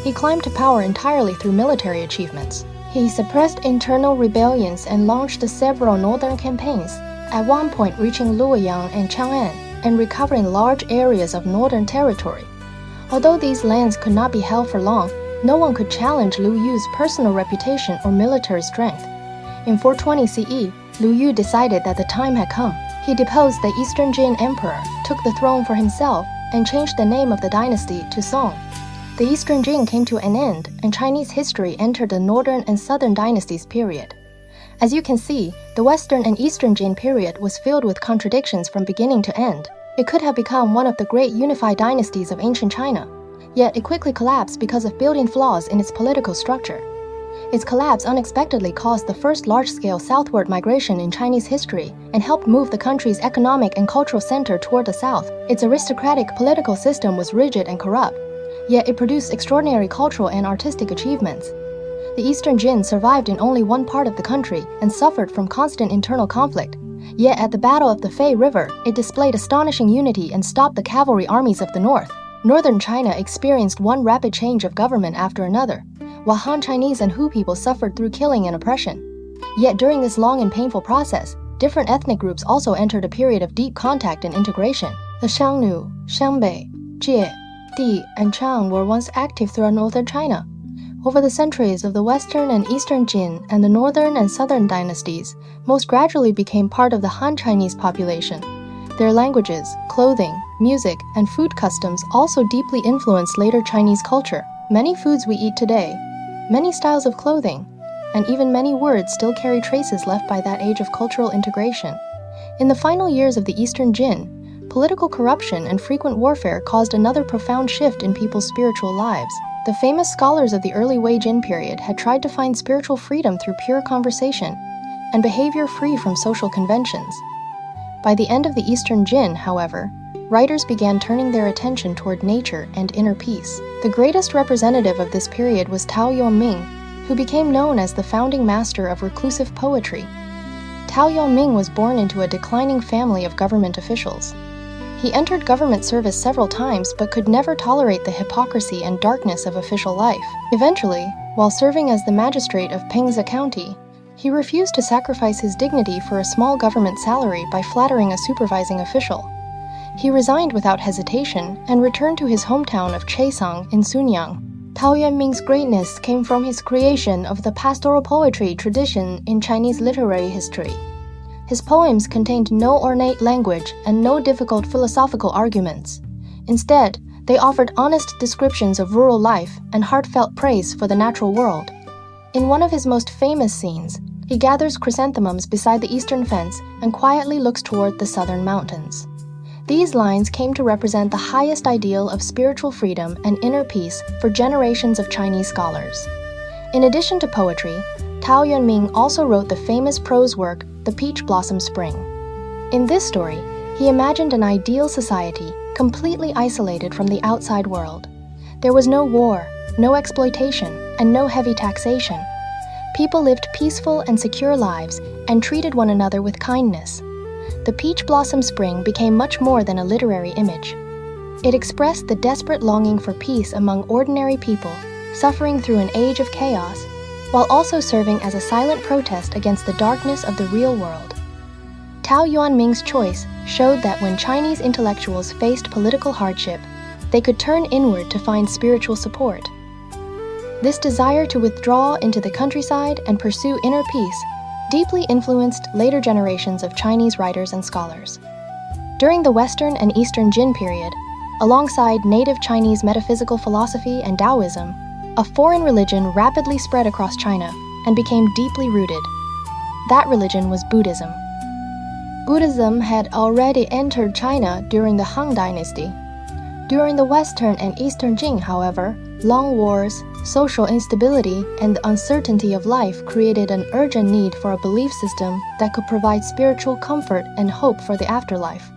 He climbed to power entirely through military achievements. He suppressed internal rebellions and launched several northern campaigns, at one point reaching Luoyang and Chang'an and recovering large areas of northern territory. Although these lands could not be held for long, no one could challenge Liu Yu's personal reputation or military strength. In 420 CE, Liu Yu decided that the time had come. He deposed the Eastern Jin emperor, took the throne for himself, and changed the name of the dynasty to Song. The Eastern Jin came to an end, and Chinese history entered the Northern and Southern dynasties period. As you can see, the Western and Eastern Jin period was filled with contradictions from beginning to end. It could have become one of the great unified dynasties of ancient China, yet it quickly collapsed because of building flaws in its political structure. Its collapse unexpectedly caused the first large-scale southward migration in Chinese history and helped move the country's economic and cultural center toward the south. Its aristocratic political system was rigid and corrupt, yet it produced extraordinary cultural and artistic achievements. The Eastern Jin survived in only one part of the country and suffered from constant internal conflict. Yet at the Battle of the Fei River, it displayed astonishing unity and stopped the cavalry armies of the north. Northern China experienced one rapid change of government after another, while Han Chinese and Hu people suffered through killing and oppression. Yet during this long and painful process, different ethnic groups also entered a period of deep contact and integration. The Xiangnu, Xiangbei, Jie, Di, and Chang were once active throughout northern China. Over the centuries of the Western and Eastern Jin and the Northern and Southern dynasties, most gradually became part of the Han Chinese population. Their languages, clothing, music, and food customs also deeply influenced later Chinese culture. Many foods we eat today, many styles of clothing, and even many words still carry traces left by that age of cultural integration. In the final years of the Eastern Jin, political corruption and frequent warfare caused another profound shift in people's spiritual lives. The famous scholars of the early Wei Jin period had tried to find spiritual freedom through pure conversation and behavior free from social conventions. By the end of the Eastern Jin, however, writers began turning their attention toward nature and inner peace. The greatest representative of this period was Tao Yongming, who became known as the founding master of reclusive poetry. Tao Yongming was born into a declining family of government officials. He entered government service several times but could never tolerate the hypocrisy and darkness of official life. Eventually, while serving as the magistrate of Pingze County, he refused to sacrifice his dignity for a small government salary by flattering a supervising official. He resigned without hesitation and returned to his hometown of Chaisang in Sunyang. Tao Yongming's greatness came from his creation of the pastoral poetry tradition in Chinese literary history. His poems contained no ornate language and no difficult philosophical arguments. Instead, they offered honest descriptions of rural life and heartfelt praise for the natural world. In one of his most famous scenes, he gathers chrysanthemums beside the eastern fence and quietly looks toward the southern mountains. These lines came to represent the highest ideal of spiritual freedom and inner peace for generations of Chinese scholars. In addition to poetry, Tao Yongming also wrote the famous prose work, The Peach Blossom Spring. In this story, he imagined an ideal society completely isolated from the outside world. There was no war, no exploitation, and no heavy taxation. People lived peaceful and secure lives and treated one another with kindness. The Peach Blossom Spring became much more than a literary image. It expressed the desperate longing for peace among ordinary people, suffering through an age of chaos, while also serving as a silent protest against the darkness of the real world. Tao Yongming's choice showed that when Chinese intellectuals faced political hardship, they could turn inward to find spiritual support. This desire to withdraw into the countryside and pursue inner peace deeply influenced later generations of Chinese writers and scholars. During the Western and Eastern Jin period, alongside native Chinese metaphysical philosophy and Taoism, a foreign religion rapidly spread across China and became deeply rooted. That religion was Buddhism. Buddhism had already entered China during the Han Dynasty. During the Western and Eastern Jin, however, long wars, social instability, and the uncertainty of life created an urgent need for a belief system that could provide spiritual comfort and hope for the afterlife.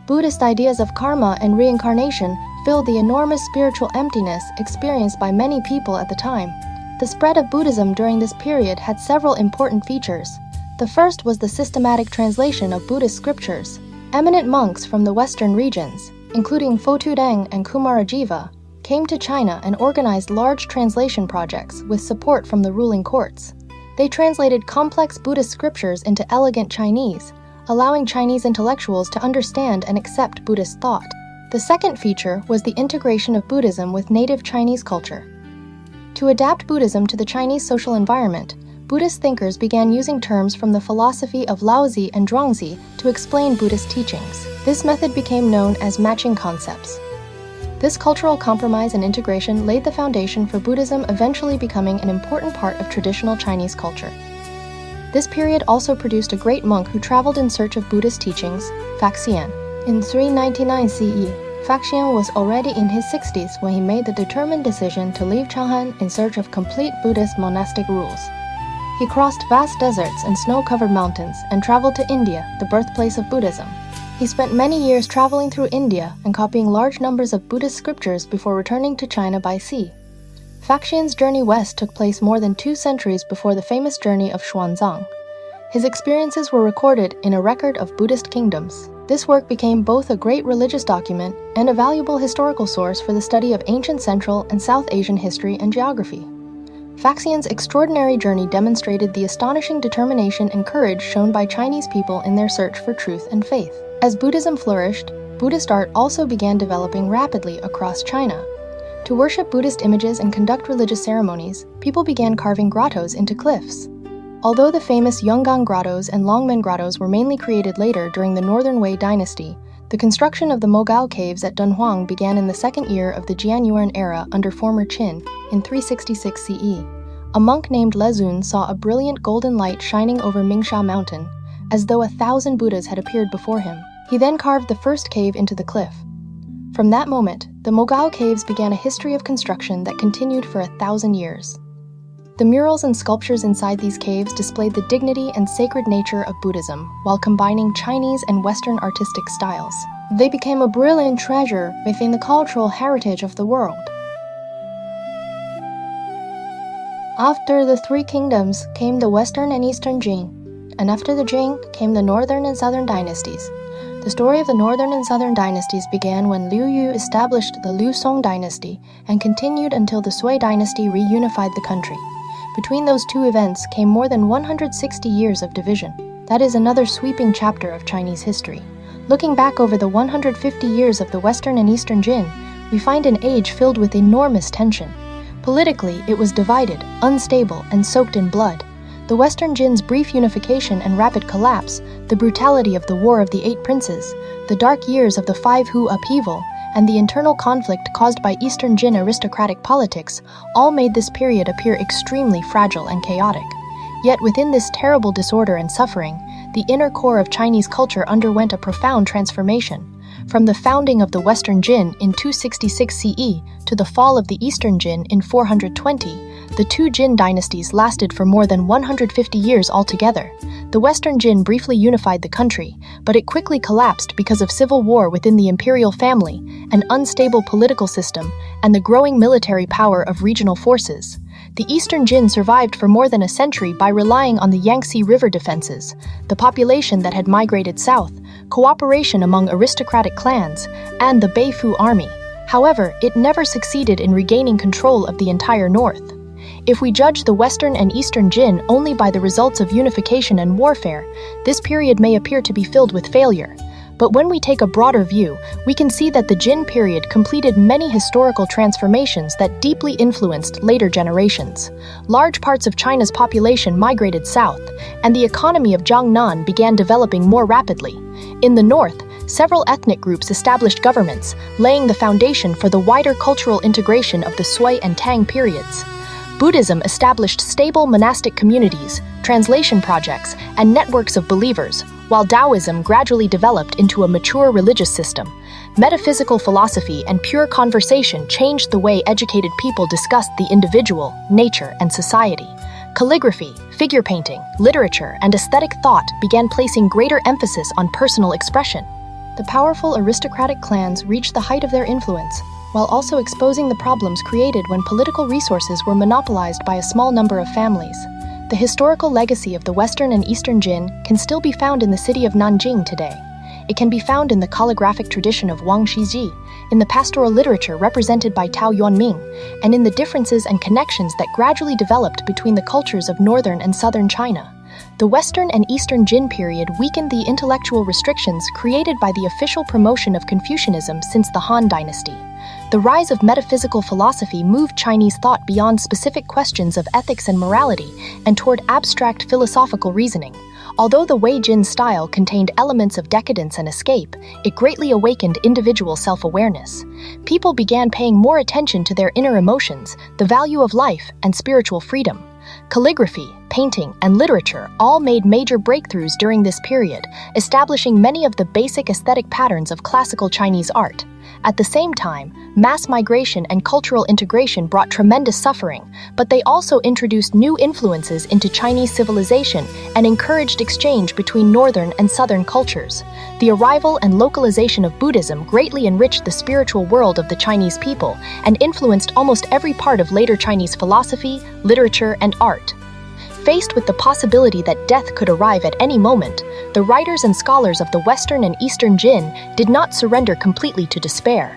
Buddhist ideas of karma and reincarnation filled the enormous spiritual emptiness experienced by many people at the time. The spread of Buddhism during this period had several important features. The first was the systematic translation of Buddhist scriptures. Eminent monks from the Western regions, including Fo Tudang and Kumarajiva, came to China and organized large translation projects with support from the ruling courts. They translated complex Buddhist scriptures into elegant Chinese, allowing Chinese intellectuals to understand and accept Buddhist thought. The second feature was the integration of Buddhism with native Chinese culture. To adapt Buddhism to the Chinese social environment, Buddhist thinkers began using terms from the philosophy of Laozi and Zhuangzi to explain Buddhist teachings. This method became known as matching concepts. This cultural compromise and integration laid the foundation for Buddhism eventually becoming an important part of traditional Chinese culture. This period also produced a great monk who traveled in search of Buddhist teachings, Faxian. In 399 CE, Faxian was already in his 60s when he made the determined decision to leave Chang'an in search of complete Buddhist monastic rules. He crossed vast deserts and snow-covered mountains and traveled to India, the birthplace of Buddhism. He spent many years traveling through India and copying large numbers of Buddhist scriptures before returning to China by sea. Faxian's journey west took place more than 2 centuries before the famous journey of Xuanzang. His experiences were recorded in a record of Buddhist kingdoms. This work became both a great religious document and a valuable historical source for the study of ancient Central and South Asian history and geography. Faxian's extraordinary journey demonstrated the astonishing determination and courage shown by Chinese people in their search for truth and faith. As Buddhism flourished, Buddhist art also began developing rapidly across China. To worship Buddhist images and conduct religious ceremonies, people began carving grottos into cliffs. Although the famous Yonggang grottos and Longmen grottos were mainly created later during the Northern Wei dynasty, the construction of the Mogao caves at Dunhuang began in the second year of the Jianyuan era under former Qin in 366 CE. A monk named Lezun saw a brilliant golden light shining over Mingsha Mountain, as though 1,000 Buddhas had appeared before him. He then carved the first cave into the cliff. From that moment, the Mogao caves began a history of construction that continued for 1,000 years. The murals and sculptures inside these caves displayed the dignity and sacred nature of Buddhism while combining Chinese and Western artistic styles. They became a brilliant treasure within the cultural heritage of the world. After the 3 kingdoms came the Western and Eastern Jin. and after the Jin came the Northern and Southern dynasties. The story of the Northern and Southern dynasties began when Liu Yu established the Liu Song dynasty and continued until the Sui dynasty reunified the country. Between those two events came more than 160 years of division. That is another sweeping chapter of Chinese history. Looking back over the 150 years of the Western and Eastern Jin, we find an age filled with enormous tension. Politically, it was divided, unstable, and soaked in blood. The Western Jin's brief unification and rapid collapse, the brutality of the War of the Eight Princes, the dark years of the Five Hu upheaval, and the internal conflict caused by Eastern Jin aristocratic politics all made this period appear extremely fragile and chaotic. Yet within this terrible disorder and suffering, the inner core of Chinese culture underwent a profound transformation. From the founding of the Western Jin in 266 CE to the fall of the Eastern Jin in 420, the two Jin dynasties lasted for more than 150 years altogether. The Western Jin briefly unified the country, but it quickly collapsed because of civil war within the imperial family, an unstable political system, and the growing military power of regional forces. The Eastern Jin survived for more than a century by relying on the Yangtze River defenses, the population that had migrated south, cooperation among aristocratic clans, and the Beifu army. However, it never succeeded in regaining control of the entire north. If we judge the Western and Eastern Jin only by the results of unification and warfare, this period may appear to be filled with failure. But when we take a broader view, we can see that the Jin period completed many historical transformations that deeply influenced later generations. Large parts of China's population migrated south, and the economy of Jiangnan began developing more rapidly. In the north, several ethnic groups established governments, laying the foundation for the wider cultural integration of the Sui and Tang periods. Buddhism established stable monastic communities, translation projects, and networks of believers, while Taoism gradually developed into a mature religious system. Metaphysical philosophy and pure conversation changed the way educated people discussed the individual, nature, and society. Calligraphy, figure painting, literature, and aesthetic thought began placing greater emphasis on personal expression. The powerful aristocratic clans reached the height of their influence, while also exposing the problems created when political resources were monopolized by a small number of families. The historical legacy of the Western and Eastern Jin can still be found in the city of Nanjing today. It can be found in the calligraphic tradition of Wang Shiji, in the pastoral literature represented by Tao Yuanming, and in the differences and connections that gradually developed between the cultures of northern and southern China. The Western and Eastern Jin period weakened the intellectual restrictions created by the official promotion of Confucianism since the Han Dynasty. The rise of metaphysical philosophy moved Chinese thought beyond specific questions of ethics and morality and toward abstract philosophical reasoning. Although the Wei Jin style contained elements of decadence and escape, it greatly awakened individual self-awareness. People began paying more attention to their inner emotions, the value of life, and spiritual freedom. Calligraphy, painting, and literature all made major breakthroughs during this period, establishing many of the basic aesthetic patterns of classical Chinese art. At the same time, mass migration and cultural integration brought tremendous suffering, but they also introduced new influences into Chinese civilization and encouraged exchange between northern and southern cultures. The arrival and localization of Buddhism greatly enriched the spiritual world of the Chinese people and influenced almost every part of later Chinese philosophy, literature, and art. Faced with the possibility that death could arrive at any moment, the writers and scholars of the Western and Eastern Jin did not surrender completely to despair.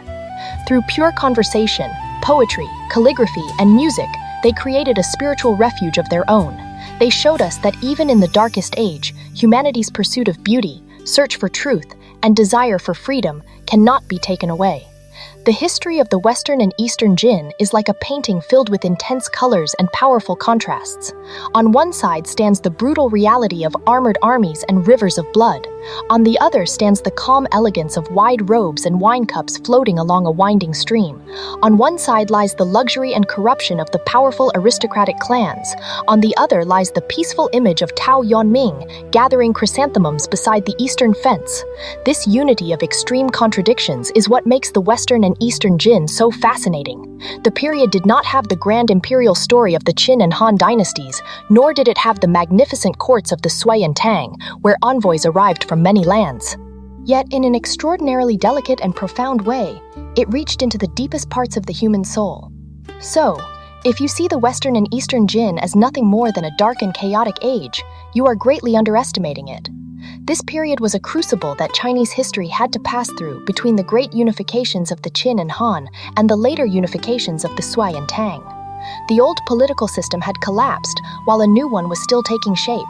Through pure conversation, poetry, calligraphy, and music, they created a spiritual refuge of their own. They showed us that even in the darkest age, humanity's pursuit of beauty, search for truth, and desire for freedom cannot be taken away. The history of the Western and Eastern Jin is like a painting filled with intense colors and powerful contrasts. On one side stands the brutal reality of armored armies and rivers of blood. On the other stands the calm elegance of wide robes and wine cups floating along a winding stream. On one side lies the luxury and corruption of the powerful aristocratic clans. On the other lies the peaceful image of Tao Yuanming gathering chrysanthemums beside the eastern fence. This unity of extreme contradictions is what makes the Western and Eastern Jin so fascinating. The period did not have the grand imperial story of the Qin and Han dynasties, nor did it have the magnificent courts of the Sui and Tang, where envoys arrived from many lands. Yet, in an extraordinarily delicate and profound way, it reached into the deepest parts of the human soul. So, If you see the Western and Eastern Jin as nothing more than a dark and chaotic age, you are greatly underestimating it. This period was a crucible that Chinese history had to pass through between the great unifications of the Qin and Han and the later unifications of the Sui and Tang. The old political system had collapsed while a new one was still taking shape.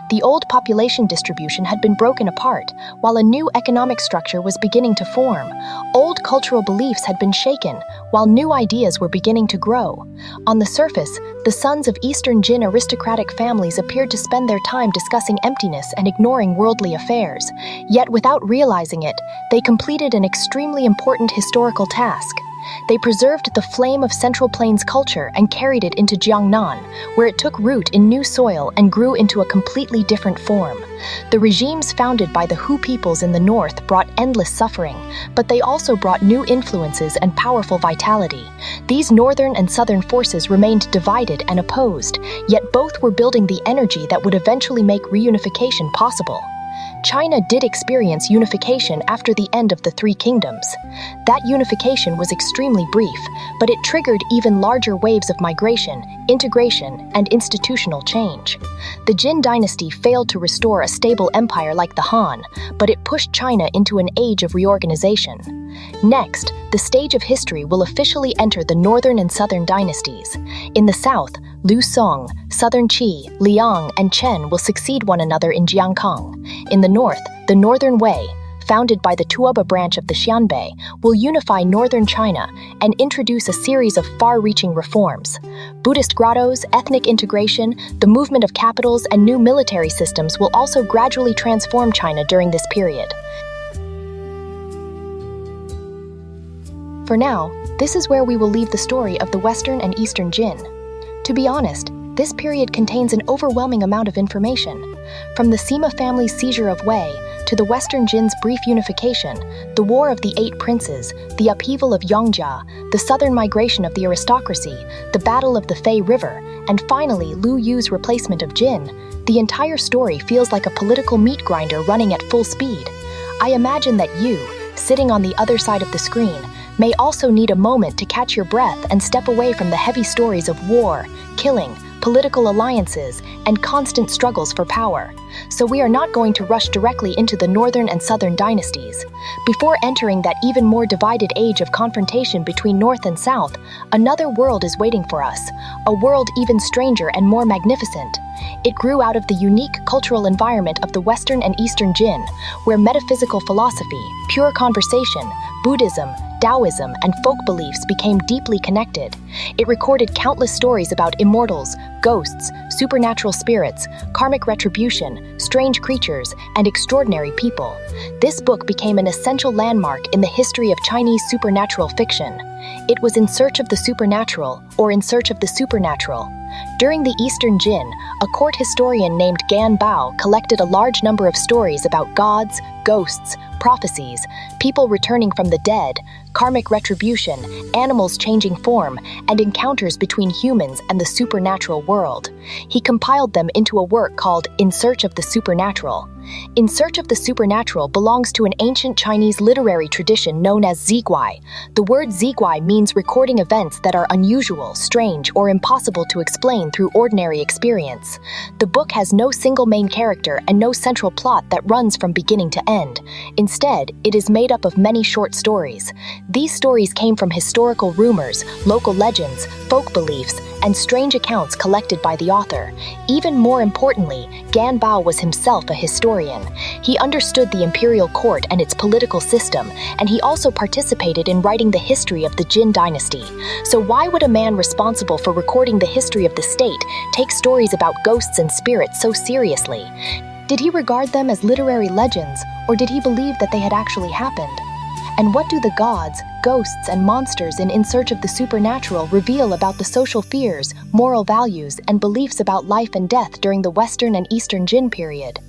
The old population distribution had been broken apart, while a new economic structure was beginning to form. Old cultural beliefs had been shaken, while new ideas were beginning to grow. On the surface, the sons of Eastern Jin aristocratic families appeared to spend their time discussing emptiness and ignoring worldly affairs. Yet without realizing it, they completed an extremely important historical task. They preserved the flame of Central Plains culture and carried it into Jiangnan, where it took root in new soil and grew into a completely different form. The regimes founded by the Hu peoples in the north brought endless suffering, but they also brought new influences and powerful vitality. These northern and southern forces remained divided and opposed, yet both were building the energy that would eventually make reunification possible. China did experience unification after the end of the Three Kingdoms. That unification was extremely brief, but it triggered even larger waves of migration, integration, and institutional change. The Jin dynasty failed to restore a stable empire like the Han, but it pushed China into an age of reorganization. Next, the stage of history will officially enter the northern and southern dynasties. In the south, Liu Song, Southern Qi, Liang, and Chen will succeed one another in Jiangkang. In the north, the Northern Wei, founded by the Tuoba branch of the Xianbei, will unify northern China and introduce a series of far-reaching reforms. Buddhist grottos, ethnic integration, the movement of capitals, and new military systems will also gradually transform China during this period. For now, this is where we will leave the story of the Western and Eastern Jin. To be honest, this period contains an overwhelming amount of information. From the Sima family's seizure of Wei, to the Western Jin's brief unification, the War of the Eight Princes, the upheaval of Yongjia, the southern migration of the aristocracy, the Battle of the Fei River, and finally Lu Yu's replacement of Jin, the entire story feels like a political meat grinder running at full speed. I imagine that you, sitting on the other side of the screen, may also need a moment to catch your breath and step away from the heavy stories of war, killing, political alliances, and constant struggles for power. So we are not going to rush directly into the northern and southern dynasties. Before entering that even more divided age of confrontation between north and south, another world is waiting for us, a world even stranger and more magnificent. It grew out of the unique cultural environment of the Western and Eastern Jin, where metaphysical philosophy, pure conversation, Buddhism, Taoism, and folk beliefs became deeply connected. It recorded countless stories about immortals, ghosts, supernatural spirits, karmic retribution, strange creatures, and extraordinary people. This book became an essential landmark in the history of Chinese supernatural fiction. It was in search of the supernatural, or in search of the supernatural. During the Eastern Jin, a court historian named Gan Bao collected a large number of stories about gods, ghosts, prophecies, people returning from the dead, karmic retribution, animals changing form, and encounters between humans and the supernatural world. He compiled them into a work called In Search of the Supernatural. In Search of the Supernatural belongs to an ancient Chinese literary tradition known as ziguai. The word ziguai means recording events that are unusual, strange, or impossible to explain through ordinary experience. The book has no single main character and no central plot that runs from beginning to end. Instead, it is made up of many short stories. These stories came from historical rumors, local legends, folk beliefs, and strange accounts collected by the author. Even more importantly, Gan Bao was himself a historian. He understood the imperial court and its political system, and he also participated in writing the history of the Jin dynasty. So why would a man responsible for recording the history of the state take stories about ghosts and spirits so seriously? Did he regard them as literary legends, or did he believe that they had actually happened? And what do the gods, ghosts, and monsters in Search of the Supernatural reveal about the social fears, moral values, and beliefs about life and death during the Western and Eastern Jin period?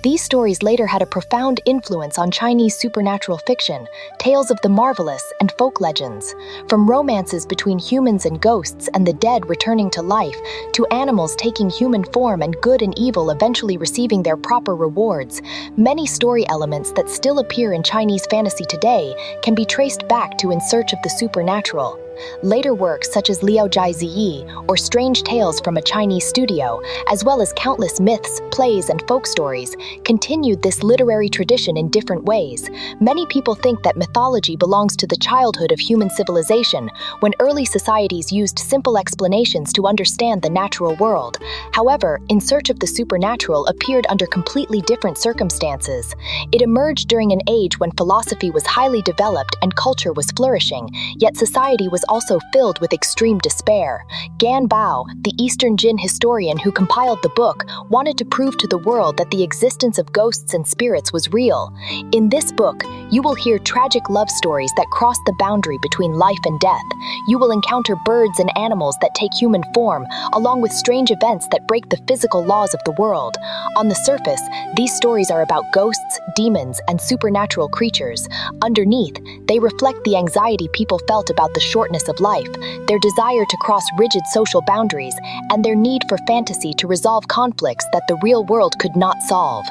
These stories later had a profound influence on Chinese supernatural fiction, tales of the marvelous, and folk legends. From romances between humans and ghosts and the dead returning to life, to animals taking human form and good and evil eventually receiving their proper rewards, many story elements that still appear in Chinese fantasy today can be traced back to In Search of the Supernatural. Later works such as Liao Jai Ziyi or Strange Tales from a Chinese Studio, as well as countless myths, plays, and folk stories, continued this literary tradition in different ways. Many people think that mythology belongs to the childhood of human civilization, when early societies used simple explanations to understand the natural world. However, In Search of the Supernatural appeared under completely different circumstances. It emerged during an age when philosophy was highly developed and culture was flourishing, yet society was also filled with extreme despair. Gan Bao, the Eastern Jin historian who compiled the book, wanted to prove to the world that the existence of ghosts and spirits was real. In this book, you will hear tragic love stories that cross the boundary between life and death. You will encounter birds and animals that take human form, along with strange events that break the physical laws of the world. On the surface, these stories are about ghosts, demons, and supernatural creatures. Underneath, they reflect the anxiety people felt about the shortness of life, their desire to cross rigid social boundaries, and their need for fantasy to resolve conflicts that the real world could not solve.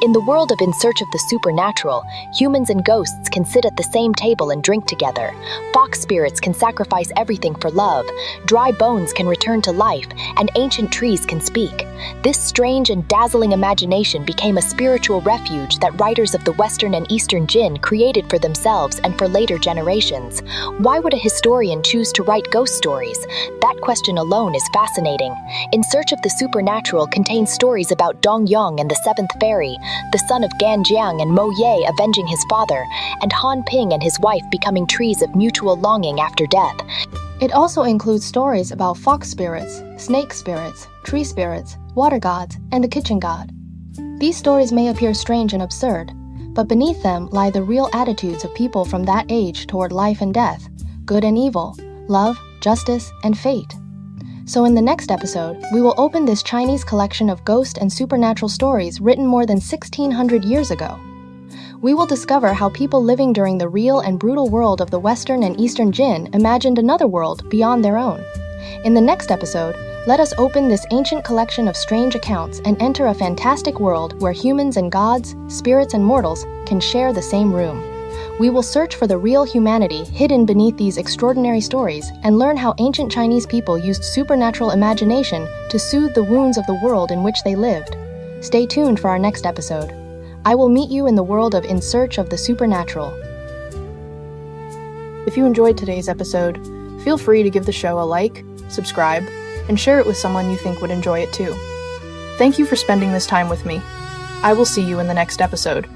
In the world of In Search of the Supernatural, humans and ghosts can sit at the same table and drink together. Fox spirits can sacrifice everything for love, dry bones can return to life, and ancient trees can speak. This strange and dazzling imagination became a spiritual refuge that writers of the Western and Eastern Jin created for themselves and for later generations. Why would a historian choose to write ghost stories? That question alone is fascinating. In Search of the Supernatural contains stories about Dong Yong and the Seventh Fairy, the son of Gan Jiang and Mo Ye avenging his father, and Han Ping and his wife becoming trees of mutual longing after death. It also includes stories about fox spirits, snake spirits, tree spirits, water gods, and the kitchen god. These stories may appear strange and absurd, but beneath them lie the real attitudes of people from that age toward life and death, good and evil, love, justice, and fate. So in the next episode, we will open this Chinese collection of ghost and supernatural stories written more than 1600 years ago. We will discover how people living during the real and brutal world of the Western and Eastern Jin imagined another world beyond their own. In the next episode, let us open this ancient collection of strange accounts and enter a fantastic world where humans and gods, spirits and mortals can share the same room. We will search for the real humanity hidden beneath these extraordinary stories and learn how ancient Chinese people used supernatural imagination to soothe the wounds of the world in which they lived. Stay tuned for our next episode. I will meet you in the world of In Search of the Supernatural. If you enjoyed today's episode, feel free to give the show a like, subscribe, and share it with someone you think would enjoy it too. Thank you for spending this time with me. I will see you in the next episode.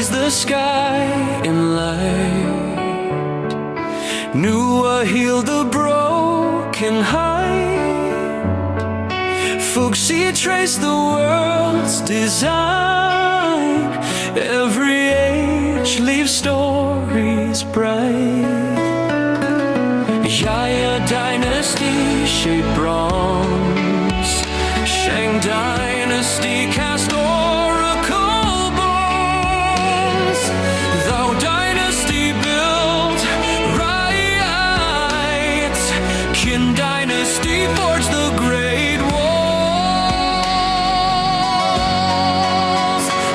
The sky in light, knew I healed the broken heart. Fuxi traced the world's design. Every age leaves stories bright. Yaya dynasty shaped bronze. Shang dynasty cast oracle bones. Thou dynasty built right. Qin dynasty forged the great walls.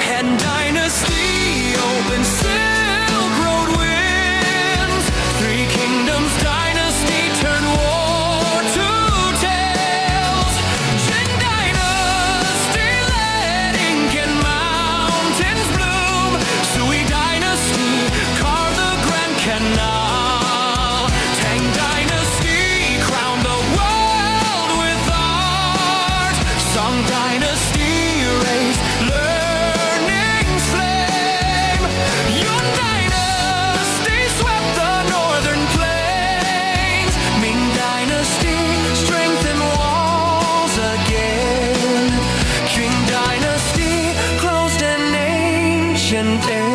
Han dynasty opened Silk Road winds. Three kingdoms dynasty turned war to tales. Jin dynasty led ink and mountains bloom. Sui dynasty carved the Grand Canal. Tang dynasty crowned the world with art. Song dynasty raised learning's flame. Yun dynasty swept the northern plains. Ming dynasty strengthened walls again. Qing dynasty closed an ancient end.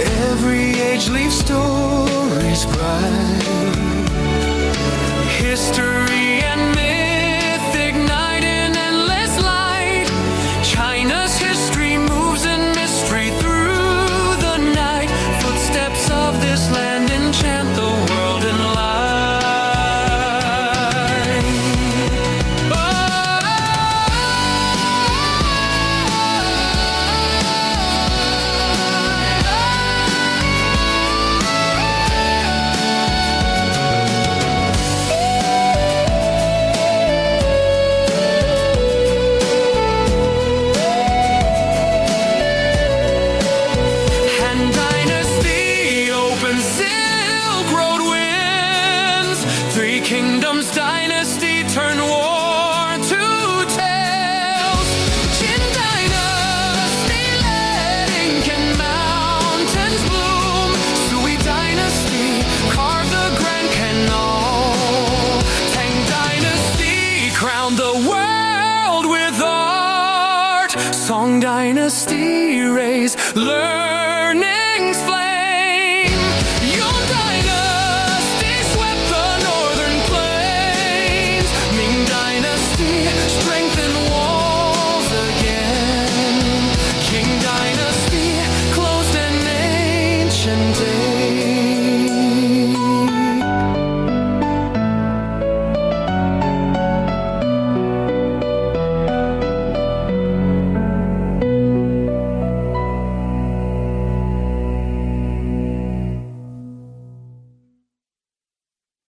Every age leaves stories bright. History Qing dynasty race. Learn